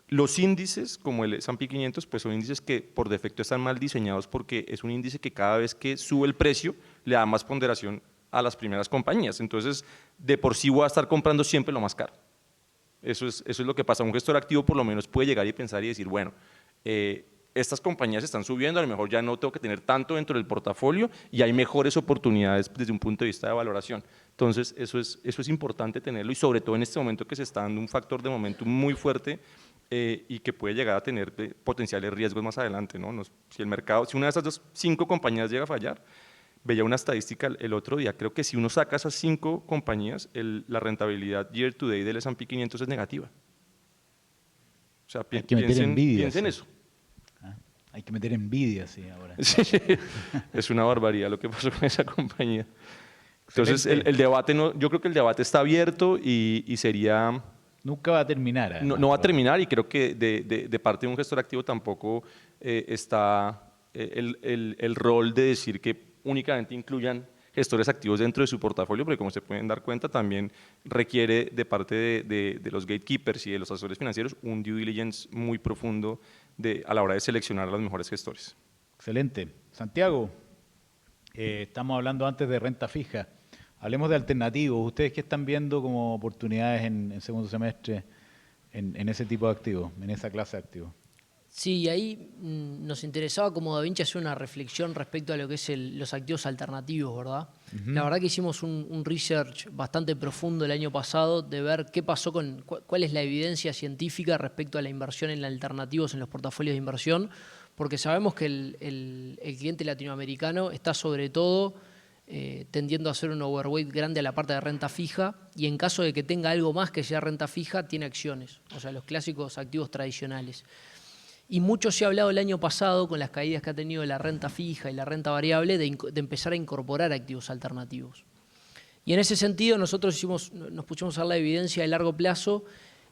Los índices, como el S&P 500, pues son índices que por defecto están mal diseñados porque es un índice que cada vez que sube el precio le da más ponderación a las primeras compañías. Entonces, de por sí voy a estar comprando siempre lo más caro. Eso es lo que pasa. Un gestor activo por lo menos puede llegar y pensar y decir, bueno, estas compañías están subiendo, a lo mejor ya no tengo que tener tanto dentro del portafolio y hay mejores oportunidades desde un punto de vista de valoración. Entonces, eso es importante tenerlo y sobre todo en este momento que se está dando un factor de momentum muy fuerte y que puede llegar a tener potenciales riesgos más adelante, ¿no? Si una de esas 5 compañías llega a fallar, veía una estadística el otro día, creo que si uno saca esas 5 compañías, la rentabilidad year to date del S&P 500 es negativa. O sea, piensen eso. Hay que meter envidia, sí, ahora. Sí, es una barbaridad lo que pasó con esa compañía. Entonces, el debate, yo creo que el debate está abierto y sería... Nunca va a terminar. Además, no va a terminar y creo que de parte de un gestor activo tampoco está el rol de decir que únicamente incluyan gestores activos dentro de su portafolio, porque como se pueden dar cuenta también requiere de parte de los gatekeepers y de los asesores financieros un due diligence muy profundo a la hora de seleccionar a los mejores gestores. Excelente. Santiago, estamos hablando antes de renta fija. Hablemos de alternativos. ¿Ustedes qué están viendo como oportunidades en segundo semestre en ese tipo de activos, en esa clase de activos? Sí, ahí nos interesaba como Da Vinci hacer una reflexión respecto a lo que es los activos alternativos, ¿verdad? La verdad que hicimos un research bastante profundo el año pasado de ver qué pasó cuál es la evidencia científica respecto a la inversión en alternativos en los portafolios de inversión, porque sabemos que el cliente latinoamericano está sobre todo tendiendo a hacer un overweight grande a la parte de renta fija y en caso de que tenga algo más que sea renta fija, tiene acciones, o sea, los clásicos activos tradicionales. Y mucho se ha hablado el año pasado, con las caídas que ha tenido la renta fija y la renta variable, de empezar a incorporar activos alternativos. Y en ese sentido nosotros nos pusimos a ver la evidencia de largo plazo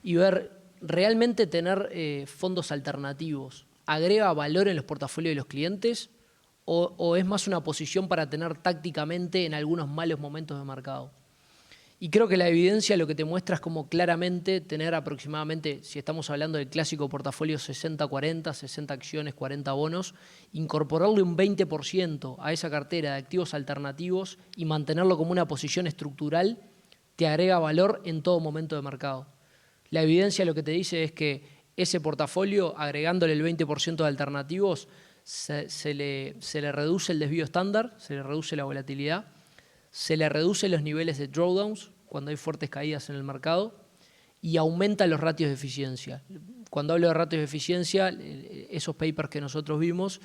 y ver realmente tener fondos alternativos. ¿Agrega valor en los portafolios de los clientes o es más una posición para tener tácticamente en algunos malos momentos de mercado? Y creo que la evidencia lo que te muestra es como claramente tener aproximadamente, si estamos hablando del clásico portafolio 60-40, 60 acciones, 40 bonos, incorporarle un 20% a esa cartera de activos alternativos y mantenerlo como una posición estructural, te agrega valor en todo momento de mercado. La evidencia lo que te dice es que ese portafolio, agregándole el 20% de alternativos, se le reduce el desvío estándar, se le reduce la volatilidad, se le reducen los niveles de drawdowns cuando hay fuertes caídas en el mercado y aumenta los ratios de eficiencia. Cuando hablo de ratios de eficiencia, esos papers que nosotros vimos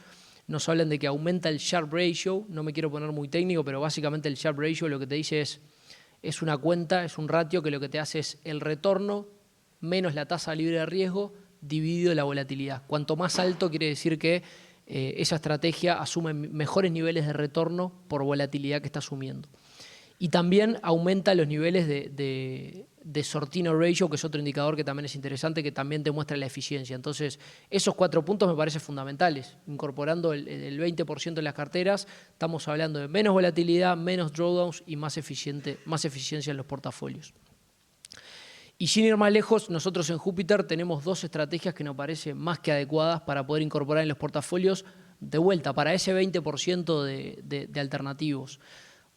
nos hablan de que aumenta el Sharpe Ratio, no me quiero poner muy técnico, pero básicamente el Sharpe Ratio lo que te dice es una cuenta, es un ratio que lo que te hace es el retorno menos la tasa libre de riesgo dividido la volatilidad. Cuanto más alto quiere decir que esa estrategia asume mejores niveles de retorno por volatilidad que está asumiendo. Y también aumenta los niveles de Sortino Ratio, que es otro indicador que también es interesante, que también te muestra la eficiencia. Entonces, esos 4 puntos me parecen fundamentales. Incorporando el 20% de las carteras, estamos hablando de menos volatilidad, menos drawdowns y más eficiencia en los portafolios. Y sin ir más lejos, nosotros en Júpiter tenemos 2 estrategias que nos parecen más que adecuadas para poder incorporar en los portafolios de vuelta, para ese 20% de alternativos.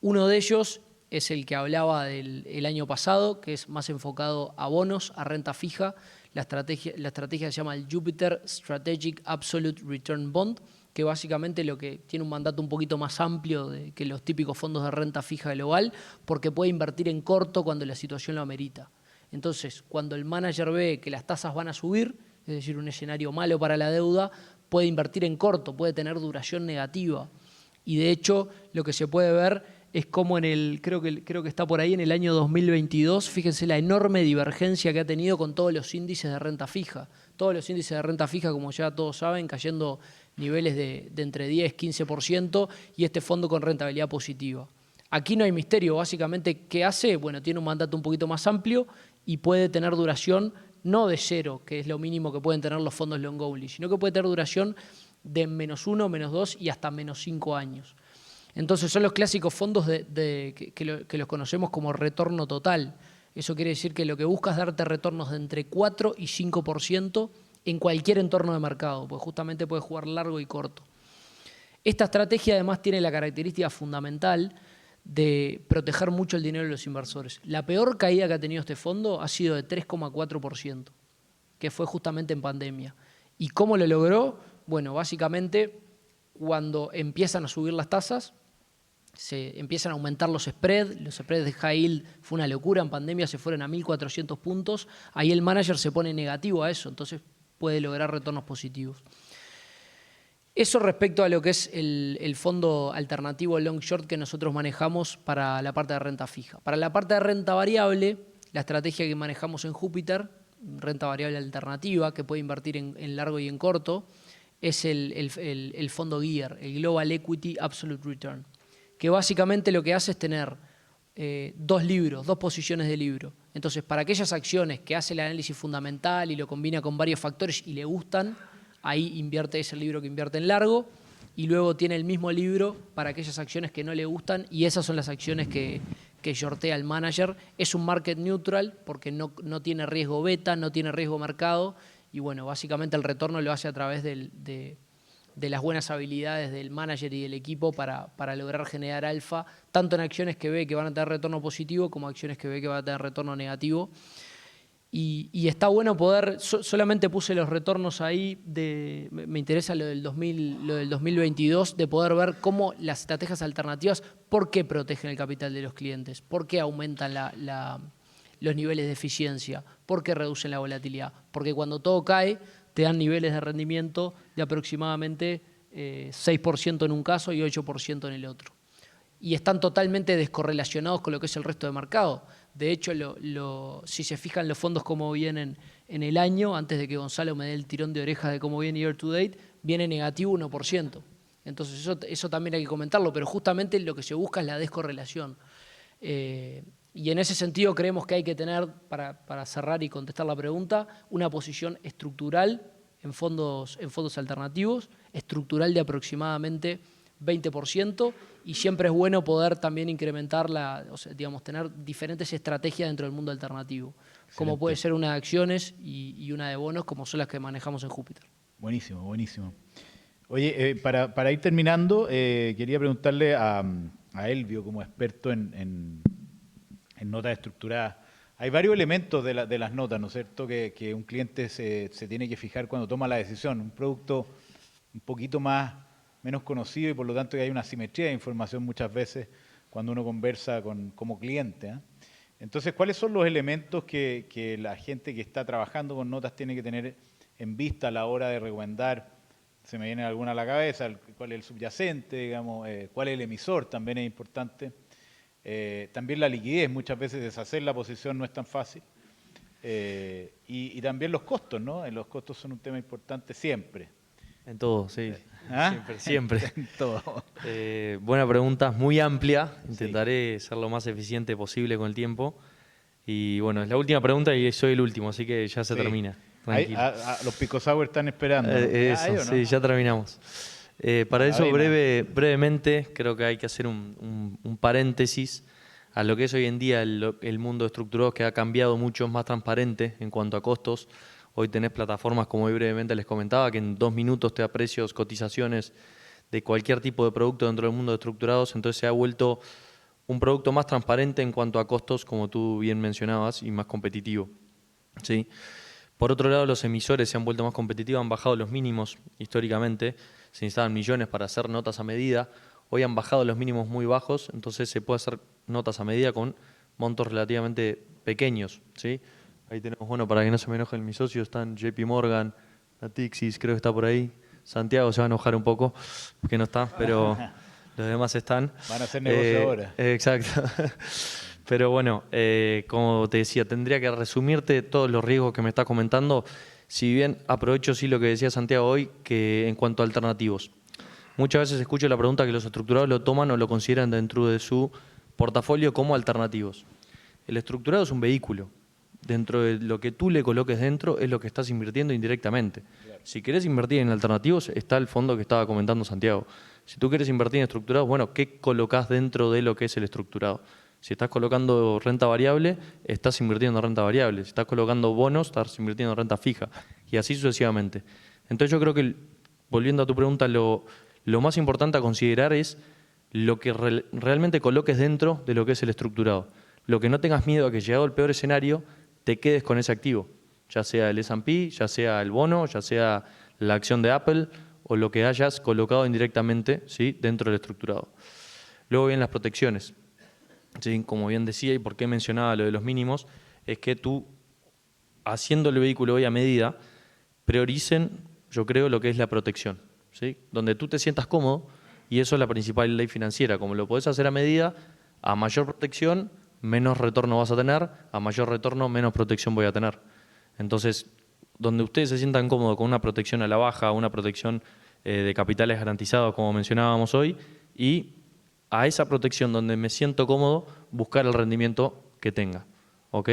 Uno de ellos es el que hablaba del año pasado, que es más enfocado a bonos, a renta fija. La estrategia se llama el Jupiter Strategic Absolute Return Bond, que básicamente lo que tiene un mandato un poquito más amplio que los típicos fondos de renta fija global, porque puede invertir en corto cuando la situación lo amerita. Entonces, cuando el manager ve que las tasas van a subir, es decir, un escenario malo para la deuda, puede invertir en corto, puede tener duración negativa. Y de hecho, lo que se puede ver es como creo que está por ahí en el año 2022, fíjense la enorme divergencia que ha tenido con todos los índices de renta fija. Todos los índices de renta fija, como ya todos saben, cayendo niveles de entre 10 y 15%, y este fondo con rentabilidad positiva. Aquí no hay misterio, básicamente, ¿qué hace? Bueno, tiene un mandato un poquito más amplio y puede tener duración no de 0, que es lo mínimo que pueden tener los fondos long only, sino que puede tener duración de -1, -2 y hasta -5 años. Entonces son los clásicos fondos que los conocemos como retorno total. Eso quiere decir que lo que busca es darte retornos de entre 4 y 5% en cualquier entorno de mercado, porque justamente puede jugar largo y corto. Esta estrategia además tiene la característica fundamental de proteger mucho el dinero de los inversores. La peor caída que ha tenido este fondo ha sido de 3,4%, que fue justamente en pandemia. ¿Y cómo lo logró? Bueno, básicamente cuando empiezan a subir las tasas, se empiezan a aumentar los spreads de high yield fue una locura, en pandemia se fueron a 1.400 puntos, ahí el manager se pone negativo a eso, entonces puede lograr retornos positivos. Eso respecto a lo que es el fondo alternativo long short que nosotros manejamos para la parte de renta fija. Para la parte de renta variable, la estrategia que manejamos en Júpiter, renta variable alternativa, que puede invertir en largo y en corto, es el fondo GEAR, el Global Equity Absolute Return, que básicamente lo que hace es tener 2 posiciones de libro. Entonces, para aquellas acciones que hace el análisis fundamental y lo combina con varios factores y le gustan, ahí invierte ese libro que invierte en largo, y luego tiene el mismo libro para aquellas acciones que no le gustan, y esas son las acciones que shortea el manager. Es un market neutral porque no tiene riesgo beta, no tiene riesgo mercado, y bueno, básicamente el retorno lo hace a través de las buenas habilidades del manager y del equipo para lograr generar alfa, tanto en acciones que ve que van a tener retorno positivo como acciones que ve que van a tener retorno negativo. Y está bueno poder, solamente puse los retornos ahí, me interesa lo del 2022, de poder ver cómo las estrategias alternativas, por qué protegen el capital de los clientes, por qué aumentan los niveles de eficiencia, por qué reducen la volatilidad. Porque cuando todo cae, te dan niveles de rendimiento de aproximadamente 6% en un caso y 8% en el otro. Y están totalmente descorrelacionados con lo que es el resto del mercado. De hecho, si se fijan los fondos cómo vienen en el año, antes de que Gonzalo me dé el tirón de orejas de cómo viene year to date, viene negativo 1%. Entonces eso también hay que comentarlo, pero justamente lo que se busca es la descorrelación. Y en ese sentido creemos que hay que tener, para cerrar y contestar la pregunta, una posición estructural en fondos alternativos, estructural de aproximadamente 20%, y siempre es bueno poder también incrementar tener diferentes estrategias dentro del mundo alternativo, como puede ser una de acciones y una de bonos, como son las que manejamos en Júpiter. Buenísimo, buenísimo. Oye, para ir terminando, quería preguntarle a Elvio, como experto en notas estructuradas. Hay varios elementos de las notas, ¿no es cierto?, que un cliente se tiene que fijar cuando toma la decisión. Un producto un poquito menos conocido y por lo tanto que hay una asimetría de información muchas veces cuando uno conversa como cliente, Entonces, ¿cuáles son los elementos que la gente que está trabajando con notas tiene que tener en vista a la hora de recomendar? Se me viene alguna a la cabeza, cuál es el subyacente, digamos, cuál es el emisor, también es importante. También la liquidez, muchas veces deshacer la posición no es tan fácil. Y también los costos, ¿no? Los costos son un tema importante siempre. En todo, sí. ¿Ah? Siempre. En todo. Buena pregunta, muy amplia. Intentaré ser lo más eficiente posible con el tiempo. Y bueno, es la última pregunta y soy el último, así que ya se termina. Tranquilo. Los Pico Sour están esperando. ¿No? Eso, ¿No? sí, ya terminamos. Para eso, brevemente, creo que hay que hacer un paréntesis a lo que es hoy en día el mundo estructurado, que ha cambiado mucho, es más transparente en cuanto a costos. Hoy tenés plataformas, como hoy brevemente les comentaba, que en 2 minutos te da precios, cotizaciones de cualquier tipo de producto dentro del mundo de estructurados. Entonces se ha vuelto un producto más transparente en cuanto a costos, como tú bien mencionabas, y más competitivo. ¿Sí? Por otro lado, los emisores se han vuelto más competitivos, han bajado los mínimos históricamente. Se necesitaban millones para hacer notas a medida. Hoy han bajado los mínimos muy bajos, entonces se puede hacer notas a medida con montos relativamente pequeños. ¿Sí? Ahí tenemos, bueno, para que no se me enojen mis socios, están JP Morgan, Natixis, creo que está por ahí. Santiago se va a enojar un poco, porque no está, pero los demás están. Van a hacer negocio ahora. Exacto. Pero bueno, como te decía, tendría que resumirte todos los riesgos que me estás comentando. Si bien aprovecho sí lo que decía Santiago hoy, que en cuanto a alternativos. Muchas veces escucho la pregunta que los estructurados lo toman o lo consideran dentro de su portafolio como alternativos. El estructurado es un vehículo. Dentro de lo que tú le coloques dentro es lo que estás invirtiendo indirectamente. Claro. Si querés invertir en alternativos, está el fondo que estaba comentando Santiago. Si tú quieres invertir en estructurados, bueno, ¿qué colocás dentro de lo que es el estructurado? Si estás colocando renta variable, estás invirtiendo en renta variable. Si estás colocando bonos, estás invirtiendo en renta fija. Y así sucesivamente. Entonces yo creo que, volviendo a tu pregunta, lo más importante a considerar es lo que realmente coloques dentro de lo que es el estructurado. Lo que no tengas miedo a que, llegado el peor escenario, te quedes con ese activo, ya sea el S&P, ya sea el bono, ya sea la acción de Apple o lo que hayas colocado indirectamente, ¿sí?, dentro del estructurado. Luego vienen las protecciones. ¿Sí? Como bien decía, y por qué mencionaba lo de los mínimos, es que tú, haciendo el vehículo hoy a medida, prioricen, yo creo, lo que es la protección, ¿sí? Donde tú te sientas cómodo, y eso es la principal ley financiera. Como lo podés hacer a medida, a mayor protección, menos retorno vas a tener, a mayor retorno, menos protección voy a tener. Entonces, donde ustedes se sientan cómodos con una protección a la baja, una protección de capitales garantizados, como mencionábamos hoy, y a esa protección donde me siento cómodo, buscar el rendimiento que tenga. ¿Ok?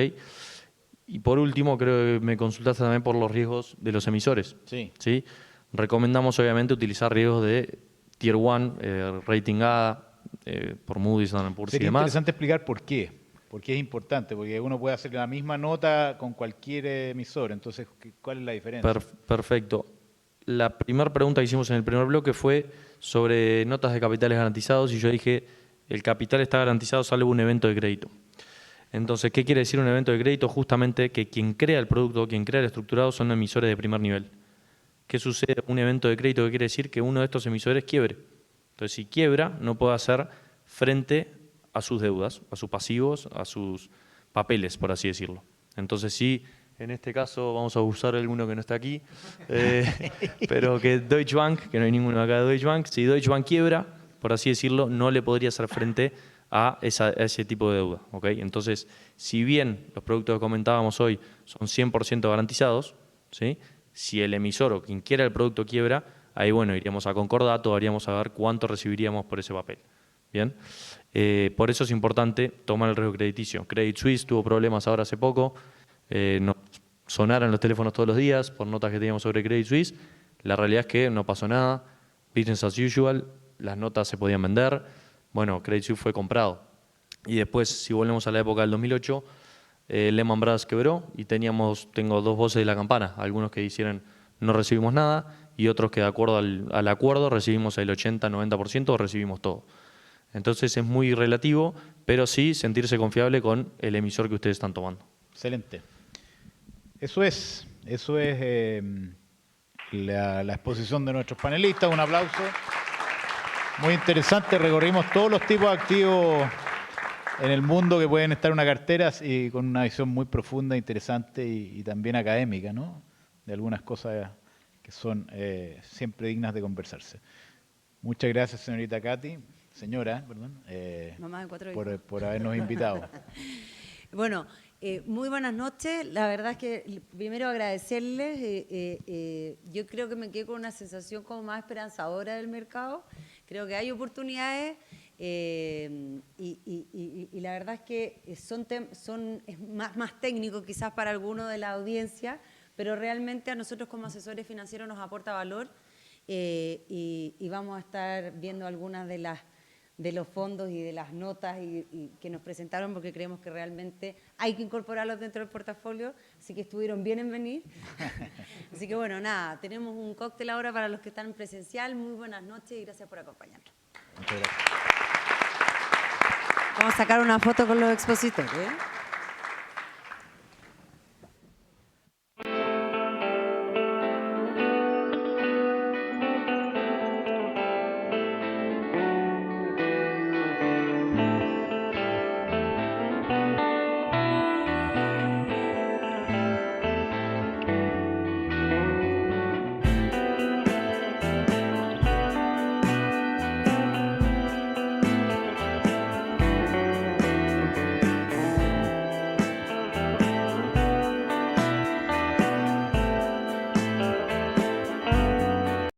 Y por último, creo que me consultaste también por los riesgos de los emisores. Sí. ¿Sí? Recomendamos, obviamente, utilizar riesgos de Tier 1, rating A, por Moody's, Standard & Poor's y demás. Sería interesante explicar por qué. Porque es importante, porque uno puede hacer la misma nota con cualquier emisor. Entonces, ¿cuál es la diferencia? Perfecto. La primera pregunta que hicimos en el primer bloque fue sobre notas de capitales garantizados y yo dije, el capital está garantizado salvo un evento de crédito. Entonces, ¿qué quiere decir un evento de crédito? Justamente que quien crea el producto, quien crea el estructurado son emisores de primer nivel. ¿Qué sucede? Un evento de crédito que quiere decir que uno de estos emisores quiebre. Entonces, si quiebra, no puede hacer frente a sus deudas, a sus pasivos, a sus papeles, por así decirlo. Entonces, sí, en este caso vamos a usar alguno que no está aquí, pero que Deutsche Bank, que no hay ninguno acá de Deutsche Bank, si Deutsche Bank quiebra, por así decirlo, no le podría hacer frente a ese tipo de deuda. ¿Okay? Entonces, si bien los productos que comentábamos hoy son 100% garantizados, ¿sí?, si el emisor o quien quiera el producto quiebra, ahí bueno, iríamos a concordato, haríamos a ver cuánto recibiríamos por ese papel. ¿Bien? Por eso es importante tomar el riesgo crediticio. Credit Suisse tuvo problemas ahora hace poco, nos sonaron los teléfonos todos los días por notas que teníamos sobre Credit Suisse. La realidad es que no pasó nada, business as usual, las notas se podían vender, bueno, Credit Suisse fue comprado. Y después, si volvemos a la época del 2008, Lehman Brothers quebró y tengo dos voces de la campana, algunos que dijeron no recibimos nada y otros que de acuerdo al acuerdo recibimos el 80-90% o recibimos todo. Entonces es muy relativo, pero sí sentirse confiable con el emisor que ustedes están tomando. Excelente. Eso es la exposición de nuestros panelistas. Un aplauso. Muy interesante, recorrimos todos los tipos de activos en el mundo que pueden estar en una cartera y con una visión muy profunda, interesante y también académica, ¿no? De algunas cosas que son siempre dignas de conversarse. Muchas gracias, señorita Katy, señora, perdón, Mamá de 4 hijos. por habernos invitado. Bueno, muy buenas noches. La verdad es que primero agradecerles. Yo creo que me quedé con una sensación como más esperanzadora del mercado. Creo que hay oportunidades y la verdad es que es más técnico quizás para algunos de la audiencia, pero realmente a nosotros como asesores financieros nos aporta valor y vamos a estar viendo algunas de los fondos y de las notas que nos presentaron porque creemos que realmente hay que incorporarlos dentro del portafolio, así que estuvieron bien en venir. Así que bueno, nada, tenemos un cóctel ahora para los que están presencial. Muy buenas noches y gracias por acompañarnos. Muchas gracias. Vamos a sacar una foto con los expositores, ¿eh?